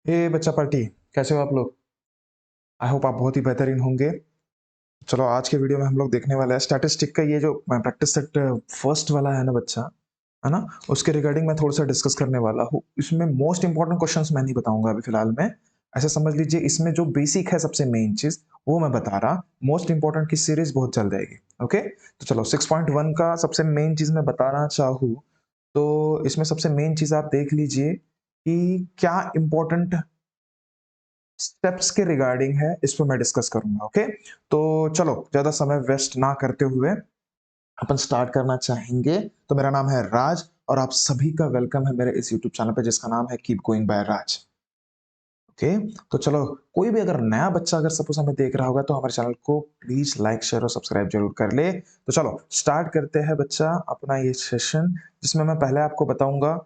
हे बच्चा पार्टी, कैसे हो आप लोग? आई होप आप बहुत ही बेहतरीन होंगे। चलो आज के वीडियो में हम लोग देखने वाले हैं स्टैटिस्टिक का ये जो प्रैक्टिस सेट फर्स्ट वाला है ना बच्चा, है ना? उसके रिगार्डिंग मैं थोड़ा-सा डिस्कस करने वाला हूँ। इसमें मोस्ट इम्पोर्टेंट क्वेश्चंस मैं नहीं बताऊँगा अभी फिलहाल में। ऐसा समझ लीजिए इसमें जो बेसिक है सबसे मेन चीज़, वो मैं बता रहा। मोस्ट इम्पोर्टेंट की सीरीज़ बहुत चल जाएगी, ओके? तो चलो 6.1 का सबसे मेन चीज़ मैं बताना चाहूँ, तो इसमें सबसे मेन चीज़ आप देख लीजिए कि क्या इम्पोर्टेंट स्टेप्स के रिगार्डिंग है, इस पे मैं डिस्कस करूँगा, ओके? तो चलो ज़्यादा समय वेस्ट ना करते हुए अपन स्टार्ट करना चाहेंगे। तो मेरा नाम है राज और आप सभी का वेलकम है मेरे इस यूट्यूब चैनल पे जिसका नाम है keep going by Raj, okay? तो चलो कोई भी अगर नया बच्चा अगर सपोज़ हमें देख रहा होगा तो हमारे चैनल को प्लीज़ लाइक, शेयर और सब्सक्राइब ज़रूर कर ले। तो चलो स्टार्ट करते हैं बच्चा अपना ये सेशन जिसमें मैं पहले आपको बताऊँगा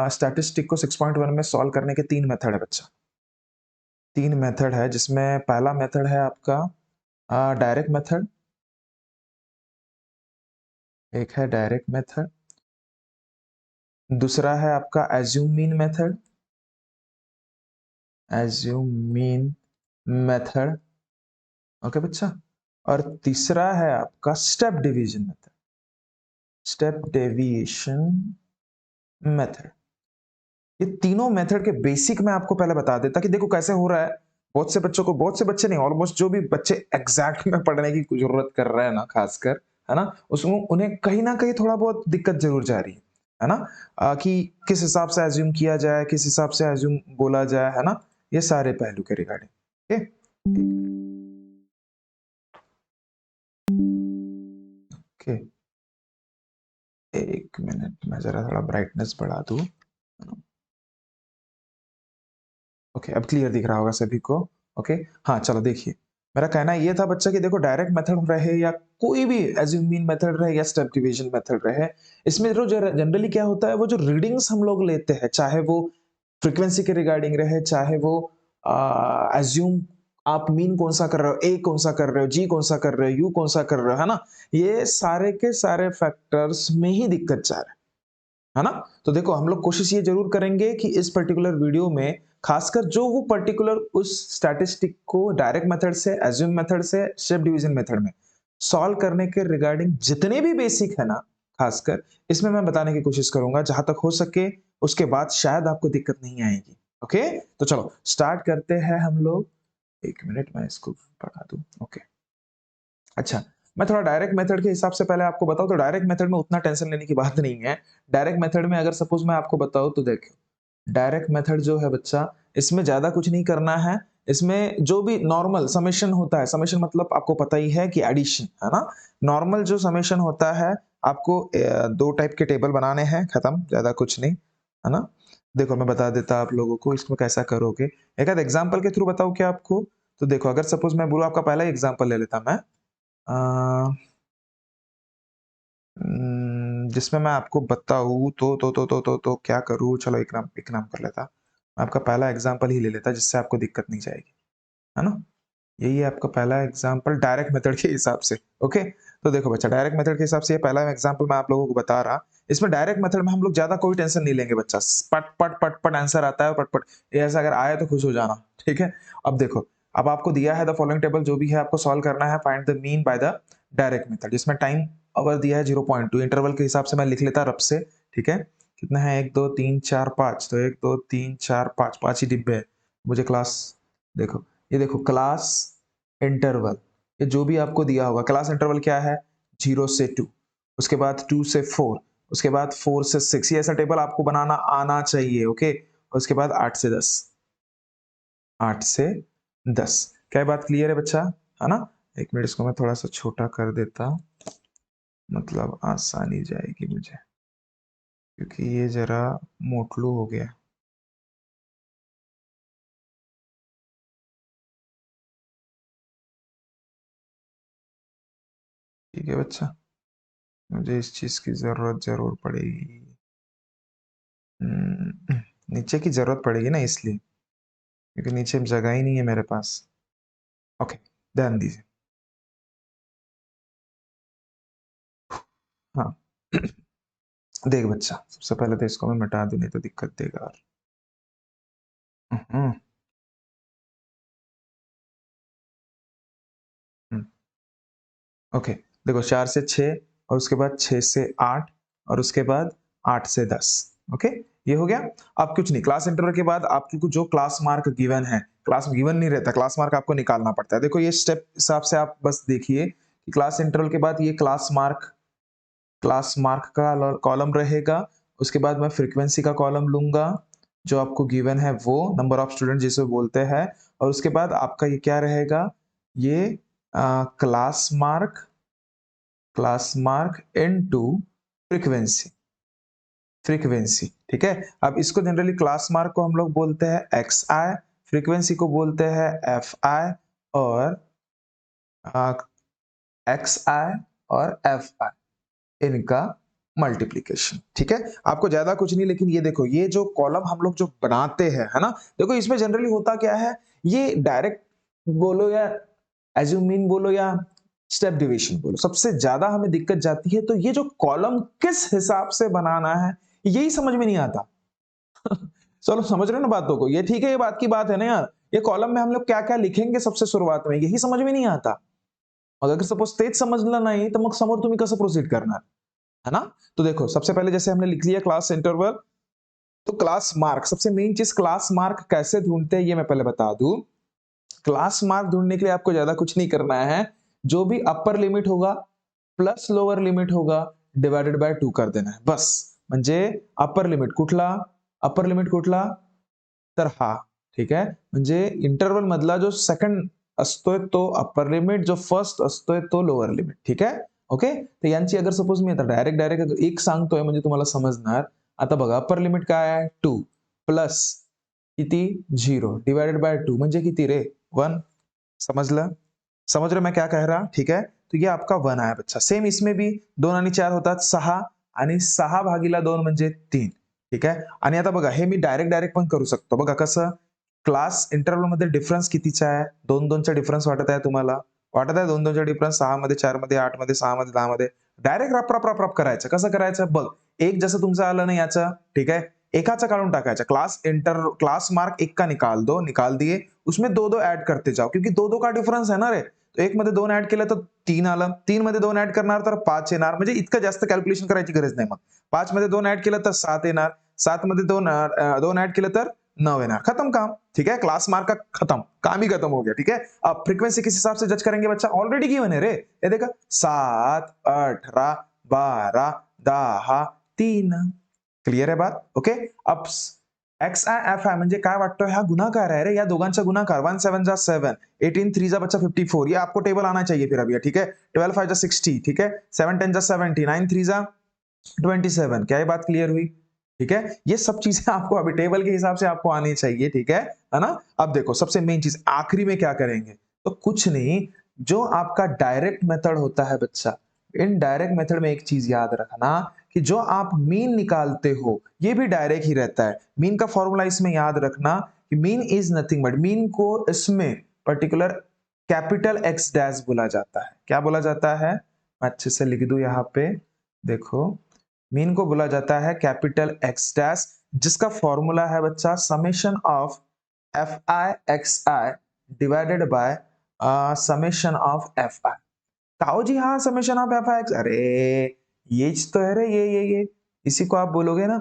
स्टैटिस्टिक को 6.1 में सॉल्व करने के 3 मेथड है बच्चा। 3 मेथड है जिसमें पहला मेथड है आपका डायरेक्ट मेथड, एक है डायरेक्ट मेथड, दूसरा है आपका assume mean method, assume mean method, okay बच्चा? और तीसरा है आपका step division method, step deviation method. ये तीनों मेथड के बेसिक मैं आपको पहले बता देता कि देखो कैसे हो रहा है। बहुत से बच्चों को, बहुत से बच्चे नहीं, ऑलमोस्ट जो भी बच्चे एग्जैक्ट में पढ़ने की जरूरत कर रहे हैं ना खासकर, है ना, उसमें उन्हें कहीं ना कहीं थोड़ा बहुत दिक्कत जरूर जा रही है ना? कि किस हिसाब से एज्यूम किया जाए, किस हिसाब से एज्यूम बोला जाए, है ना? ये सारे पहलू के रिगार्डिंग, ओके? ओके, एक मिनट मैं जरा थोड़ा ब्राइटनेस बढ़ा दूं। ओके, अब क्लियर दिख रहा होगा सभी को। ओके, हाँ चलो देखिए, मेरा कहना ये था बच्चा कि देखो डायरेक्ट मेथड रहे या कोई भी एज्यूम मीन मेथड रहे या स्टेप डिवीजन मेथड रहे, इसमें जो जनरली क्या होता है, वो जो रीडिंग्स हम लोग लेते हैं, चाहे वो फ्रीक्वेंसी के रिगार्डिंग रहे, चाहे वो एज्यूम आप मीन कौन सा कर रहे हो, ए कौन सा कर रहे हो, जी कौन सा कर रहे हो, यू कौन सा कर रहे हो, है ना? ये सारे के सारे फैक्टर्स में ही दिक्कत जा रहा है ना? तो देखो हम लोग कोशिश ये जरूर करेंगे कि इस पर्टिकुलर वीडियो में खासकर जो वो पर्टिकुलर उस स्टैटिस्टिक को डायरेक्ट मेथड से, एज्यूम मेथड से, स्टेप डिवीजन मेथड में सॉल्व करने के रिगार्डिंग जितने भी बेसिक है ना, खासकर इसमें मैं बताने की कोशिश करूंगा जहां तक हो सके। उसके बाद शायद आपको दिक्कत नहीं आएगी, ओके? तो चलो स्टार्ट करते हैं हम लोग। एक मिनट मैं इसको बढ़ा दूं, ओके? अच्छा, मैं थोड़ा डायरेक्ट मेथड के हिसाब से पहले आपको बताऊँ तो डायरेक्ट मेथड में उतना टेंशन लेने की बात नहीं है। डायरेक्ट मेथड में अगर सपोज़ मैं आपको बताऊँ तो देखिए, डायरेक्ट मेथड जो है बच्चा, इसमें ज़्यादा कुछ नहीं करना है। इसमें जो भी नॉर्मल समेशन होता है, समेशन मतलब आपको पता ही है कि एडिशन, है ना? नॉर्मल जो समेशन होता है, आपको 2 टाइप के टेबल बनाने हैं, खत्म, ज़्यादा कुछ नहीं, है ना? देखो मैं बता देता आप लोगों को इसको कैसा करोगे। एक आध एग्ज़ाम्पल के थ्रू बताऊँ क्या आपको? तो देखो अगर सपोज़ मैं बोलूँ, आपका पहला एग्ज़ाम्पल ले लेता मैं। अ, जिसमें मैं आपको बताऊँ तो क्या करूँ? चलो एक नाम कर लेता। मैं आपका पहला एग्ज़ाम्पल ही ले लेता जिससे आपको दिक्कत नहीं जाएगी, है ना? यही है आपका पहला एग्ज़ाम्पल डायरेक्ट मेथड के हिसाब से, ओके? तो देखो बच्चा, डायरेक्ट मेथड के हिसाब से ये पहला एग्ज़ाम्पल मैं आप लोगों को बता रहा। इसमें डायरेक्ट मेथड में हम लोग ज़्यादा कोई टेंशन नहीं लेंगे बच्चा। पट, पट, पट, पट आंसर आता है, पट, पट। ये ऐसा अगर आया तो खुश हो जाना, ठीक है? अब देखो, अब आपको दिया है द फॉलोइंग टेबल, जो भी है आपको सॉल्व करना है, find the mean by the direct method. इसमें टाइम अवर दिया है 0.2, इंटरवल के हिसाब से मैं लिख लेता रब से, ठीक है? कितना है? 1, 2, 3, 4, 5, तो 1, 2, 3, 4, 5, 5 ही डिब्बे हैं। मुझे क्लास देखो, ये देखो क्लास इंटरवल, ये जो भी आपको दिया होगा, क्लास इंटरवल क्या है? 0 से 2, उसके बाद 2 से 4, उसके बाद 4 से 6, ये ऐसा टेबल आपको बनाना आना चाहिए, ओके? उसके बाद 8 से 10, 8 से 10। क्या बात क्लियर है बच्चा? है ना? एक मिनट, इसको मैं थोड़ा सा छोटा कर देता, मतलब आसानी जाएगी मुझे, क्योंकि ये जरा मोटलू हो गया। ठीक है बच्चा, मुझे इस चीज की जरूरत जरूर पड़ेगी। नीचे की जरूरत पड़ेगी ना, इसलिए, क्योंकि नीचे जगह ही नहीं है मेरे पास। ओके, ध्यान दीजिए। हाँ। देख बच्चा, सबसे पहले तो इसको मैं मिटा दूं, नहीं तो दिक्कत देगा और हम्म, हम्म, ओके। देखो 4 से 6 और उसके बाद 6 से 8 और उसके बाद 8 से 10। ओके, ये हो गया। अब कुछ नहीं, क्लास इंटरवल के बाद आपको जो क्लास मार्क गिवन है, क्लास गिवन नहीं रहता, क्लास मार्क आपको निकालना पड़ता है। देखो ये स्टेप हिसाब से आप बस देखिए कि क्लास इंटरवल के बाद ये क्लास मार्क का कॉलम रहेगा। उसके बाद मैं फ्रीक्वेंसी का कॉलम लूंगा, जो आपको गिवन है वो नंबर ऑफ स्टूडेंट जिसे बोलते हैं। और उसके बाद आपका ये क्या रहेगा, ये क्लास मार्क, इनटू फ्रीक्वेंसी, ठीक है। अब इसको जनरली क्लास मार्क को हम लोग बोलते हैं एक्स आई, फ्रीक्वेंसी को बोलते हैं एफ आई, और एक्स आई और एफ आई, इनका मल्टीप्लीकेशन। ठीक है, आपको ज्यादा कुछ नहीं, लेकिन ये देखो ये जो कॉलम हम लोग जो बनाते हैं, है ना, देखो इसमें जनरली होता क्या है, ये डायरेक्ट बोलो या एज्यूमिन बोलो या स्टेप डिवीजन बोलो, सबसे ज्यादा हमें दिक्कत जाती है तो ये जो कॉलम किस हिसाब से बनाना है, यही समझ में नहीं आता। चलो समझ रहे हो ना बातों को, ये ठीक है, ये बात की बात है ना यार, ये कॉलम में हम लोग क्या क्या लिखेंगे सबसे शुरुआत में, यही समझ में नहीं आता। अगर सपोज तेज समजलं नाही तर मग समोर तुम्ही कसं प्रोसीड करणार, है ना। तो देखो सबसे पहले जैसे हमने लिख लिया क्लास इंटरवल, तो क्लास मार्क, सबसे मेन चीज क्लास मार्क कैसे ढूंढते हैं ये मैं पहले बता दूं। क्लास मार्क ढूंढने के लिए आपको ज्यादा कुछ नहीं करना है, जो भी अपर लिमिट होगा प्लस लोअर लिमिट होगा डिवाइडेड बाय 2 कर देना है बस। म्हणजे अपर लिमिट कुठला, तर हा, ठीक आहे। म्हणजे इंटरवल मधला जो सेकंड असतोय तो अपर लिमिट, जो फर्स्ट असतोय तो लोअर लिमिट, ठीक आहे। ओके, तर यांची अगर सपोज मी आता डायरेक्ट डायरेक्ट एक सांगतोय म्हणजे तुम्हाला समजणार। आता बघा अपर लिमिट काय आहे 2 प्लस किती 0 डिवाइडेड बाय 2 म्हणजे किती रे 1, समझलं, समझ रहे मैं क्या कह रहा, ठीक है। तो ये आपका 1 आया बच्चा। सेम इसमें भी 2 आणि 4 होतात 6 आणि 6 भागीला 2 म्हणजे 3, ठीक आहे। आणि आता बघा हे मी डायरेक्ट डायरेक्ट पण करू शकतो बघा कसं, क्लास इंटरवल मध्ये डिफरन्स कितीचा आहे, 2-2 चा डिफरन्स वाटत आहे तुम्हाला, वाटत आहे 2-2 चा डिफरन्स, 6 मध्ये 4 मध्ये 8 मध्ये 6 मध्ये 10 मध्ये, डायरेक्ट रप रप रप रप करायचं, कसं करायचं बघ, एक जसं तुमचं आलं ना याचं, ठीक है, एकाचा काढून टाकायचा, क्लास मार्क एक का निकाल दिए, उसमें दो दो ऐड करते जाओ, क्योंकि दो दो का डिफरन्स आहे ना रे, तो एक मध्ये 2 ऐड केलं तर 3 आलं, 3 मध्ये 2 ऐड करणार तर 5 येणार, म्हणजे इतकं जास्त कॅल्क्युलेशन करायची गरज नाही मग। 5 मध्ये 2 ऐड केलं तर 7 येणार, 7 मध्ये 2 ऐड केलं तर 9 येणार, खत्म काम, ठीक है। क्लास मार्क का खत्म, काम ही खत्म हो गया, ठीक है। अब फ्रीक्वेंसी किस हिसाब से जज करेंगे बच्चा, ऑलरेडी गिवन है रे, ये देखा 7 18 12 10 3, क्लियर है बात, ओके। अब एक्स आय एफ आय म्हणजे काय वाटतोय, हा गुणाकार है रे, या दोघांचा गुणाकार, 1 7 जा 7, 18 3 जा बच्चा 54, ये आपको टेबल आना चाहिए फिर अभी, ठीक है। 12 5 जा 60, ठीक है, 7 10 जा 70, 9 3 जा 27, क्या ये बात क्लियर हुई, ठीक है। ये सब चीजें आपको अभी टेबल के हिसाब से आपको आनी चाहिए, ठीक है ना। अब देखो सबसे मेन चीज आखिरी में क्या करेंगे, तो कुछ नहीं, जो आपका डायरेक्ट मेथड होता है बच्चा, इन डायरेक्ट मेथड में एक चीज याद रखना कि जो आप मीन निकालते हो ये भी डायरेक्ट ही रहता है। मीन का फॉर्मूला इसमें याद रखना कि mean is nothing but, mean को इसमें पर्टिकुलर कैपिटल एक्स डैश बोला जाता है। क्या बोला जाता है, मैं अच्छे से लिख दूं यहाँ पे, देखो मीन को बोला जाता है कैपिटल एक्स डैश, जिसका फॉर्मूला है बच्चा summation of F I X I divided by summation of F आई। ताऊ जी हाँ, summation of F I x, अरे ये तो है रे, ये इसी को आप बोलोगे ना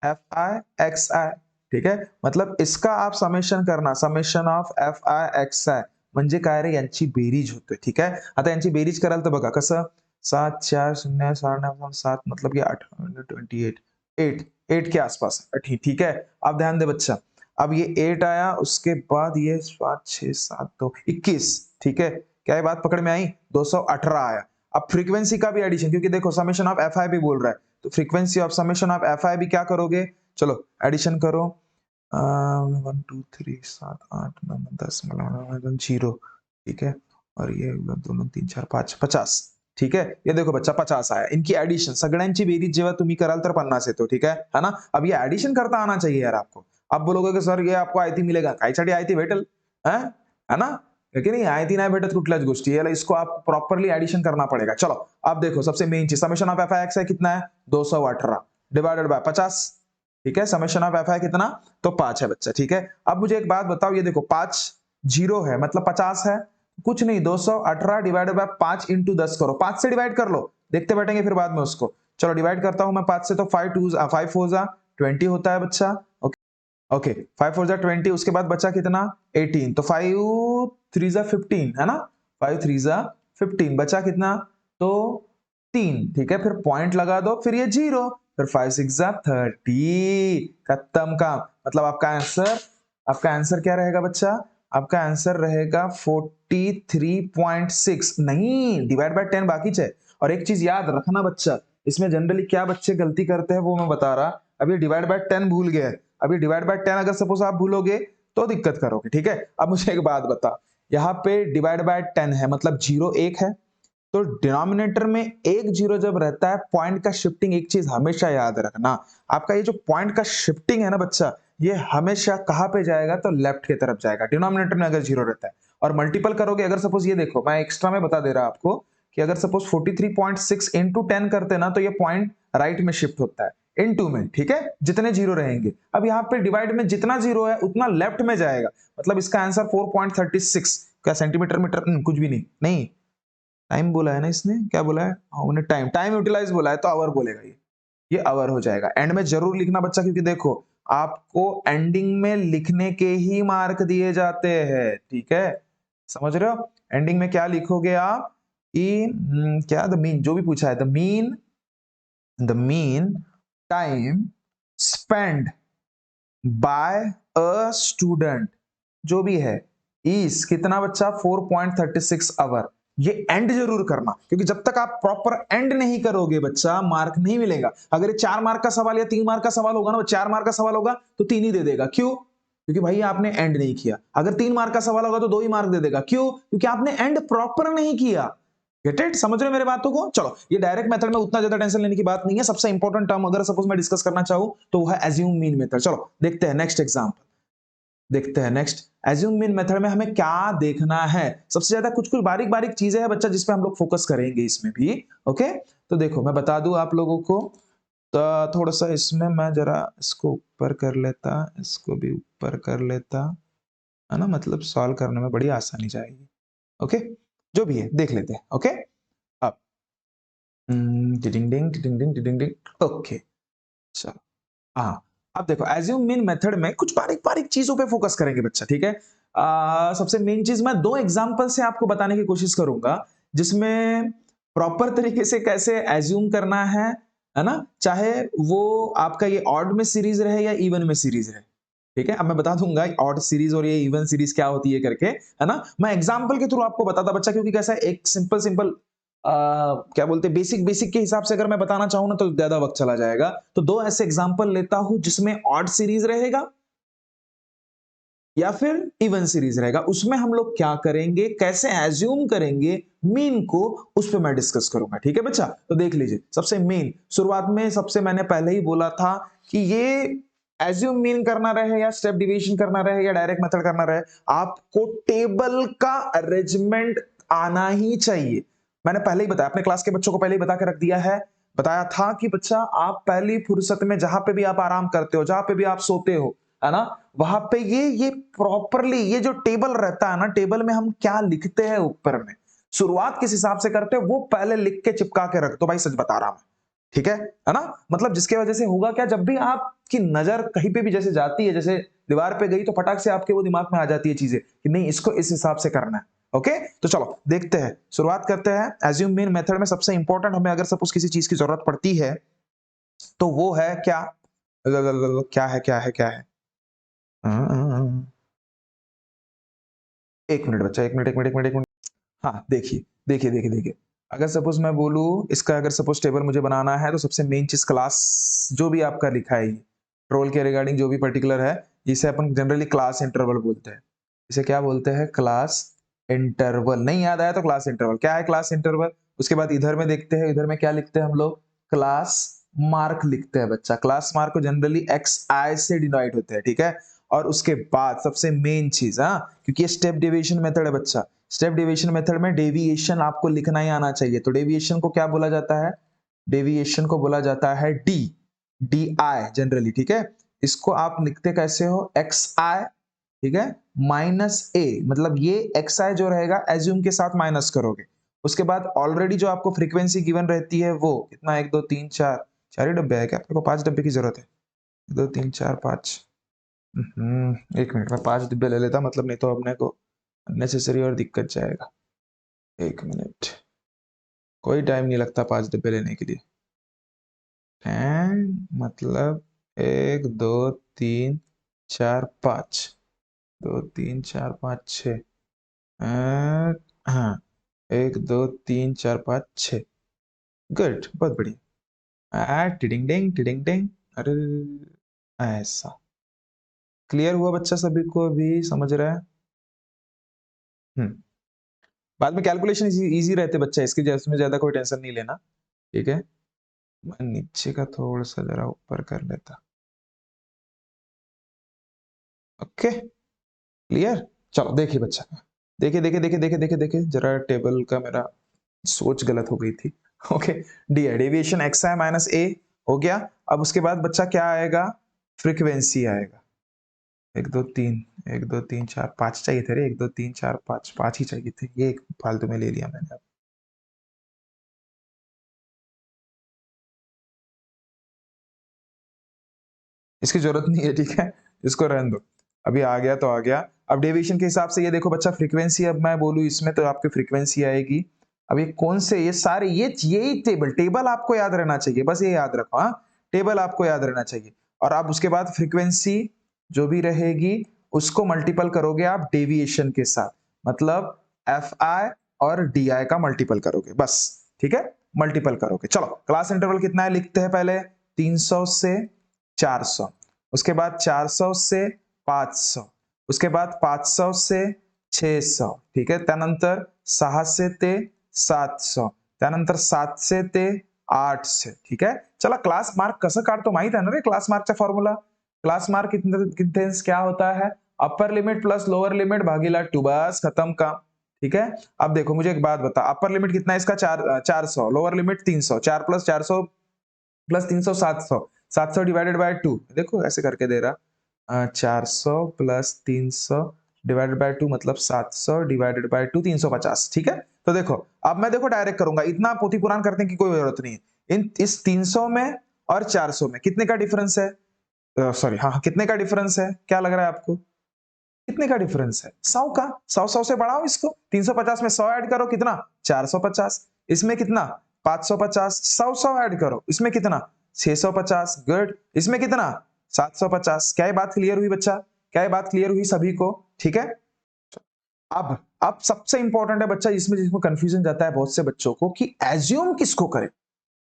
एफ आई एक्स आई, ठीक है। मतलब इसका आप समेशन करना, summation of F I X I म्हणजे काय रे, यांची बेरीज होते, ठीक है। आता यांची बेरीज कराल तर बघा कसं, 7 4 0 7 7 मतलब कि 8 28 8 के आसपास, ठीक है। अब ध्यान दे बच्चा, अब ये 8 आया, उसके बाद ये 5 6 7 2 21, ठीक है। क्या ये बात पकड़ में आई, 218 आया। अब फ्रीक्वेंसी का भी एडिशन, क्योंकि देखो समेशन ऑफ एफ आई भी बोल रहा है, तो frequency of summation of F आई भी क्या करोगे, चलो एडिशन करो, 1 2 3 7 8 9 10 0, ठीक है। और ये 2 3 4 5 50, ठीक है। ये देखो बच्चा 50 आया, इनकी एडिशन सगळ्यांची बेरीज जेव्हा तुम्ही कराल तर 50 येतो, ठीक है ना। अब ये एडिशन करता आना चाहिए यार आपको। आप बोलोगे कि सर ये आपको आयती मिलेगा, कायसाठी आयती भेटेल, है ना, लेकिन नहीं आयती नाही भेटत कुठल्याच गोष्टी, याला इसको आप प्रॉपर्ली एडिशन करना पड़ेगा। चलो अब देखो सबसे मेन चीज, summation of F I x है कितना है 218 डिवाइडेड बाय 50, ठीक है, समेशन ऑफ एफ है कितना, तो 5 है बच्चा, ठीक है। अब मुझे एक बात बताओ, ये देखो 5 जीरो है मतलब 50 है, कुछ नहीं 218 डिवाइडेड बाय 5 इंटू 10 करो, 5 से डिवाइड कर लो, देखते बैठेंगे फिर बाद में उसको। चलो डिवाइड करता हूं मैं 5 से, तो 5 4 जा 20 होता है बच्चा। ओके ओके, 5 4 जा 20, उसके बाद बचा कितना 18, तो 5 3 जा 15 है ना, 5 3 जा 15, बचा कितना, तो 3, ठीक है। फिर पॉइंट लगा दो, फिर ये जीरो, फिर 5 6 जा 30, खत्म काम। मतलब आपका आंसर क्या रहेगा बच्चा, आपका आंसर रहेगा 43.6, नहीं डिवाइड बाय 10 बाकी है। और एक चीज याद रखना बच्चा, इसमें जनरली क्या बच्चे गलती करते हैं वो मैं बता रहा, अभी डिवाइड बाय 10 भूल गए, अभी डिवाइड बाय 10 अगर सपोज आप भूलोगे तो दिक्कत करोगे, ठीक है। अब मुझे एक बात बता, यहाँ पे डिवाइड बाय 10 है मतलब जीरो एक है, तो डिनोमिनेटर में एक जीरो जब रहता है, पॉइंट का शिफ्टिंग एक चीज हमेशा याद रखना, आपका ये जो पॉइंट का शिफ्टिंग है ना बच्चा, ये हमेशा कहां पे जाएगा, तो लेफ्ट की तरफ जाएगा डिनोमिनेटर में अगर जीरो रहता है। और मल्टीपल करोगे, अगर सपोज ये देखो मैं एक्स्ट्रा में बता दे रहा आपको कि अगर सपोज 43.6 इंटू 10 करते ना, तो ये पॉइंट राइट में शिफ्ट होता है इनटू में, ठीक है, जितने जीरो रहेंगे। अब यहाँ पे डिवाइड में जितना जीरो है उतना लेफ्ट में जाएगा, मतलब इसका आंसर 4.36, क्या सेंटीमीटर मीटर, कुछ भी नहीं, नहीं टाइम बोला है ना इसने, क्या बोला है, उन्हें टाइम टाइम यूटिलाइज बोला है, तो आवर बोलेगा ये आवर हो जाएगा। एंड में जरूर लिखना बच्चा, क्योंकि देखो आपको एंडिंग में लिखने के ही मार्क दिए जाते हैं, ठीक है, समझ रहे हो। एंडिंग में क्या लिखोगे आप कि क्या, द मीन, जो भी पूछा है, the mean time spend by a student, जो भी है, इस कितना बच्चा 4.36 आवर। ये एंड जरूर करना, क्योंकि जब तक आप प्रॉपर एंड नहीं करोगे बच्चा मार्क नहीं मिलेगा। अगर ये 4 मार्क का सवाल या 3 मार्क का सवाल होगा ना, 4 मार्क का सवाल होगा तो 3 ही दे देगा, क्यों, क्योंकि भाई आपने एंड नहीं किया। अगर 3 मार्क का सवाल होगा तो 2 ही मार्क दे देगा, क्यों, क्योंकि आपने एंड प्रॉपर नहीं किया। गेट इट, समझ रहे हो मेरे बातों को। चलो ये डायरेक्ट मेथड में उतना ज्यादा टेंशन लेने की बात नहीं है। सबसे इंपॉर्टेंट टर्म अगर सपोज मैं डिस्कस करना चाहूं तो वो है एज्यूम मीन मेथड। चलो देखते हैं नेक्स्ट एग्जांपल, देखते हैं नेक्स्ट एज्यूम मीन मेथड में हमें क्या देखना है। सबसे ज्यादा कुछ कुछ बारीक बारीक चीजें हैं बच्चा, जिसपे हम लोग फोकस करेंगे इसमें भी। ओके, तो देखो मैं बता दूं आप लोगों को, तो थोड़ा सा इसमें मैं जरा इसको ऊपर कर लेता, इसको भी ऊपर कर लेता, है ना, मतलब सॉल्व करने में बड़ी आसानी जाएगी। ओके, जो भी है देख लेते हैं। ओके, अब टिडिंग डिंग टिडिंग डिंग टिडिंग डिंग, ओके चलो, हाँ अब देखो एज्यूम मीन मेथड में कुछ बारीक बारीक चीजों पे फोकस करेंगे बच्चा, ठीक है। सबसे मेन चीज मैं दो एग्जांपल से आपको बताने की कोशिश करूंगा, जिसमें प्रॉपर तरीके से कैसे एज्यूम करना है ना, चाहे वो आपका ये ऑड में सीरीज रहे या इवन में सीरीज रहे, ठीक है। अब मैं बता दूंगा ऑड सीरीज और ये इवन सीरीज क्या होती है करके, है ना। मैं एग्जांपल के थ्रू आपको बताता बच्चा, क्योंकि कैसा है, एक सिंपल सिंपल क्या बोलते हैं, बेसिक बेसिक के हिसाब से अगर मैं बताना चाहूं ना तो ज्यादा वक्त चला जाएगा। तो दो ऐसे एग्जांपल लेता हूं जिसमें ऑड सीरीज रहेगा या फिर इवन सीरीज रहेगा। उसमें हम लोग क्या करेंगे, कैसे एज्यूम करेंगे मीन को, उस पर मैं डिस्कस करूंगा, ठीक है बच्चा। तो देख लीजिए, सबसे मेन शुरुआत में सबसे मैंने पहले ही बोला था कि ये एज्यूम मीन करना रहे या स्टेप डिवीजन करना रहे या डायरेक्ट मेथड करना रहे, आपको टेबल का अरेंजमेंट आना ही चाहिए। मैंने पहले ही बताया, अपने क्लास के बच्चों को पहले ही बता के रख दिया है, बताया था कि बच्चा आप पहली फुर्सत में जहां पे भी आप आराम करते हो, जहां पे भी आप सोते हो, है ना, वहां पे ये प्रॉपरली ये जो टेबल रहता है ना, टेबल में हम क्या लिखते हैं ऊपर में, शुरुआत किस हिसाब से करते हैं वो पहले लिख के चिपका के रख दो भाई, सच बता रहा हूं, ठीक है ना। मतलब जिसकी वजह से होगा क्या, जब भी आपकी नजर कहीं पे भी जैसे जाती है, जैसे दीवार पे गई तो फटाक से आपके वो दिमाग में आ जाती है चीजें कि नहीं इसको इस हिसाब से करना है। ओके, तो चलो देखते हैं, शुरुआत करते हैं। एज्यूम मीन मेथड में सबसे इंपॉर्टेंट हमें अगर सपोज किसी चीज की जरूरत पड़ती है तो वो है क्या, क्या है, एक मिनट बच्चा, एक मिनट। हाँ देखिए, अगर सपोज मैं बोलूँ इसका, अगर सपोज टेबल मुझे बनाना है तो सबसे मेन चीज क्लास, जो भी आपका लिखा है रोल के रिगार्डिंग जो भी पर्टिकुलर है, इसे अपन जनरली क्लास इंटरवल बोलते हैं। इसे क्या बोलते हैं, क्लास इंटरवल। नहीं याद आया तो क्लास इंटरवल, क्या है क्लास इंटरवल। उसके बाद इधर में देखते हैं, इधर में क्या लिखते हैं हम लोग, क्लास मार्क लिखते हैं बच्चा। क्लास मार्क को जनरली एक्स आई से डिनोट होते हैं, ठीक है। और उसके बाद सबसे मेन चीज, हाँ, क्योंकि ये स्टेप डिवीजन मेथड है बच्चा, स्टेप डिवीजन मेथड में डेविएशन आपको लिखना ही आना चाहिए। तो डेविएशन को क्या बोला जाता है, डेविएशन को बोला जाता है डी, डी आई जनरली, ठीक है। इसको आप लिखते कैसे हो, एक्स आई, ठीक है, माइनस ए, मतलब ये एक्स आई जो रहेगा एज्यूम के साथ माइनस करोगे। उसके बाद ऑलरेडी जो आपको फ्रीक्वेंसी गिवन रहती है वो कितना, 1 2 3 4, 4 ही डब्बे है क्या, आपको 5 डब्बे की जरूरत है, 2 3 4 5। 1 मिनट में 5 डिब्बे ले लेता, मतलब नहीं तो अपने को अननेसेसरी और दिक्कत जाएगा। 1 मिनट, कोई टाइम नहीं लगता 5 डिब्बे लेने के लिए। मतलब 1 2 3 4 5, 2 3 4 5 6, हाँ 1 2 3 4 5 6, गुड, बहुत बढ़िया। टिडिंग डिंग टिडिंग डिंग, अरे ऐसा क्लियर हुआ बच्चा, सभी को भी समझ रहा है। हम्म, बाद में कैलकुलेशन इजी रहते बच्चा, इसकी इसमें ज्यादा कोई टेंशन नहीं लेना, ठीक है। मैं नीचे का थोड़ा सा जरा ऊपर कर लेता, ओके क्लियर। चलो देखिए बच्चा, देखिए देखिए देखिए देखिए देखिए देखिए जरा टेबल का मेरा सोच गलत हो गई थी। ओके, डी है डेविएशन एक्स आई माइनस ए हो गया। अब उसके बाद बच्चा क्या आएगा, फ्रीक्वेंसी आएगा। 1 2 3, 1 2 3 4 5 चाहिए थे रे, 1 2 3 4 5, 5 ही चाहिए थे, ये एक फालतू में ले लिया मैंने। इसकी जरूरत नहीं है, ठीक है, इसको रहने दो। अभी आ गया तो आ गया। अब डेविएशन के हिसाब से ये देखो बच्चा, फ्रीक्वेंसी अब मैं बोलूं इसमें तो आपकी फ्रीक्वेंसी आएगी। अब ये कौन से, ये सारे ये यही टेबल टेबल आपको याद रहना चाहिए, बस ये याद रखो, हाँ टेबल आपको याद रहना चाहिए। और आप उसके बाद फ्रीक्वेंसी जो भी रहेगी उसको मल्टीपल करोगे आप डेविएशन के साथ, मतलब एफ आई और डी आई का मल्टीपल करोगे बस, ठीक है, मल्टीपल करोगे। चलो क्लास इंटरवल कितना है लिखते हैं पहले, 300 से 400, उसके बाद 400 से 500, उसके बाद 500 से 600, ठीक आहे, त्यानंतर 600 ते 700, त्यानंतर 700 ते 800, ठीक आहे। चला क्लास मार्क कसं काढतो माहित आहे ना रे, क्लास मार्कचा फॉर्म्युला, क्लास मार्क कितने क्या होता है, upper limit plus lower limit भागीला 2, बस खत्म काम, ठीक है। अब देखो मुझे एक बात बता, अपर लिमिट कितना है इसका, 400, lower limit 300, 4 plus 400 plus 300 700, 700 divided by 2, देखो ऐसे करके दे रहा, 400 प्लस 300 डिवाइडेड बाय 2 मतलब 700 डिवाइडेड बाय 2 350, ठीक है। तो देखो अब मैं देखो डायरेक्ट करूंगा, इतना पोथी पुराण करने की कोई जरूरत नहीं है। इन इस 300 में और 400 में कितने का डिफरेंस है, सॉरी हाँ कितने का डिफरेंस है, क्या लग रहा है आपको, कितने का डिफरेंस है, 100 का। 100 से बढ़ाओ इसको, 350 में 100 ऐड करो कितना, 450, इसमें कितना 550, 100 ऐड करो इसमें कितना 650, गुड, इसमें कितना 750। क्या ये बात क्लियर हुई बच्चा, क्या ये बात क्लियर हुई सभी को, ठीक है। अब सबसे इंपॉर्टेंट है बच्चा, इसमें जिसमें कंफ्यूजन जाता है बहुत से बच्चों को कि एज्यूम किसको करें,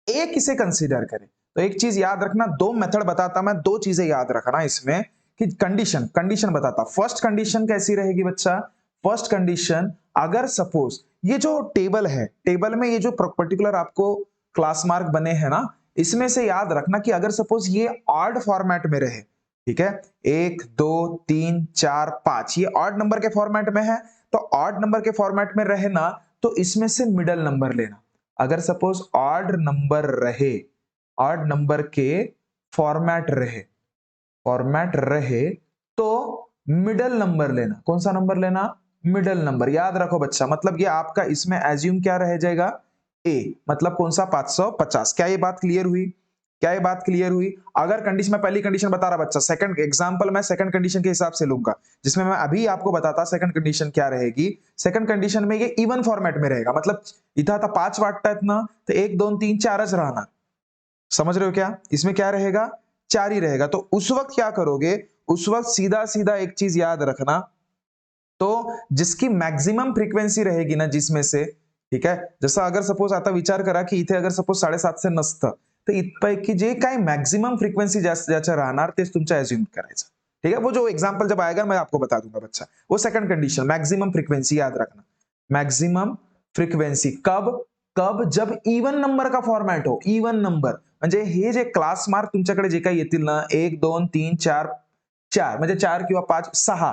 ए किसे कंसीडर करें। तो एक चीज याद रखना, दो मेथड बताता मैं, दो चीजें याद रखना इसमें कि कंडीशन कंडीशन बताता। फर्स्ट कंडीशन कैसी रहेगी बच्चा, फर्स्ट कंडीशन अगर सपोज ये जो टेबल है, टेबल में ये जो पर्टिकुलर आपको क्लास मार्क बने हैं ना, इसमें से याद रखना कि अगर सपोज ये ऑड फॉर्मेट में रहे, ठीक है, 1 2 3 4 5 ये ऑड नंबर के फॉर्मेट में है, तो ऑड नंबर के फॉर्मेट में रहे ना तो इसमें से मिडल नंबर लेना। अगर सपोज ऑड नंबर रहे, ऑड नंबर के फॉर्मेट रहे तो मिडल नंबर लेना, कौन सा नंबर लेना, मिडल नंबर, याद रखो बच्चा, मतलब ये आपका इसमें एज्यूम क्या रह जाएगा, ए, मतलब कौन सा 550। क्या ये बात क्लियर हुई, क्या ये बात क्लियर हुई। अगर कंडीशन, मैं पहली कंडीशन बता रहा बच्चा, सेकंड एग्जांपल मैं सेकंड कंडीशन के हिसाब से लूंगा, जिसमें मैं अभी आपको बताता सेकंड कंडीशन क्या रहेगी। सेकंड कंडीशन में ये इवन फॉर्मेट में रहेगा, मतलब इथं आता 5 वाटतायत ना, तो 1 2 3 4च राहणार, समझ रहे हो क्या, इसमें क्या रहेगा, 4 ही रहेगा। तो उस वक्त क्या करोगे, उस वक्त सीधा सीधा एक चीज याद रखना, तो जिसकी मैक्सिमम फ्रीक्वेंसी रहेगी ना जिसमें से, ठीक है, जसं अगर सपोज आता विचार करा की इथे अगर सपोज 750 नसतं, तर इथपैकी जे काही मैक्सिमम फ्रीक्वेंसी ज्याच्या राहणार तेच तुमचं अज्यूम करायचं, ठीक है। वो जो एग्जांपल जब आएगा मैं आपको बता दूंगा बच्चा, वो सेकंड कंडीशन मैक्सिमम फ्रीक्वेंसी याद रखना, मैक्सिमम फ्रीक्वेंसी कब, कब जब इवन नंबर का फॉर्मॅट हो, इवन नंबर म्हणजे हे जे क्लास मार्क तुमच्याकडे जे काही येतील ना 1 2 3 4 4 म्हणजे 4 किंवा 5 6,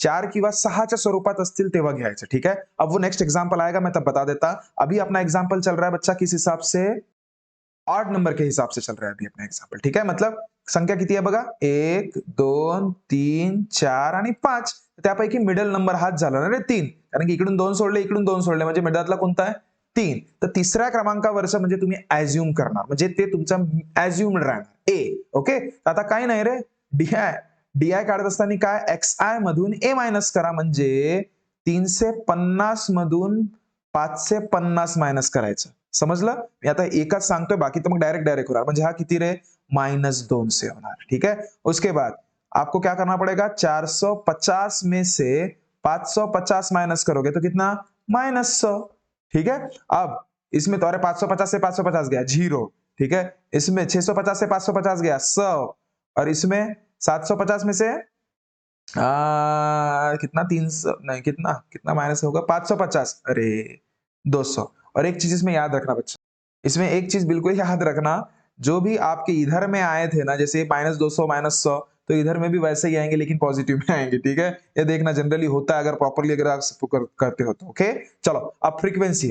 4 किंवा 6च्या स्वरूपात असतील तेव्हा घ्यायचं, ठीक है। अब वो नेक्स्ट एग्जांपल आएगा मैं तब बता देता, अभी अपना एग्जांपल चल रहा है बच्चा किस हिसाब से, ऑड नंबर के हिसाब से चल रहा है अभी अपना एग्जाम्पल, ठीक है। मतलब संख्या किती आहे बघा, 1 2 3 4 आणि 5, त्यापैकी मिडल नंबर हाच झाला ना रे 3, कारण की इकडून 2 सोडले, इकडून 2 सोडले, म्हणजे मिडलातला कोणता आहे 3. तर तिसऱ्या क्रमांकावरचं म्हणजे तुम्ही अज्युम करणार, म्हणजे ते तुमचं अज्युम्ड राहणार ए. ओके, आता काही नाही रे, डीआय काढत असताना काय, एक्सआय मधून ए मायनस करा, म्हणजे 350 मधून 550 मायनस करायचं. समझलं, मी आता एकच सांगतोय, बाकी तो मग डायरेक्ट होणार, म्हणजे हा किती रे, -2 से होणार, ठीक है। उसके बाद आपको क्या करना पड़ेगा, 450 में से 550 माइनस करोगे तो कितना, -100, ठीक है। अब इसमें तो अरे 550 से 550 गया 0, ठीक है। इसमें 650 से 550 गया 100, और इसमें 750 में से कितना 300 नहीं, कितना कितना माइनस होगा, 550, अरे 200। और एक चीज इसमें याद रखना बच्चा, इसमें एक चीज बिल्कुल याद रखना, जो भी आपके इधर में आए थे ना, जैसे -200 -100, तो इधर में भी वैसे ही आएंगे, लेकिन पॉजिटिव में आएंगे, ठीक है। ये देखना जनरली होता है, अगर प्रॉपर्ली अगर आप करते हो तो। ओके, चलो अब फ्रीक्वेंसी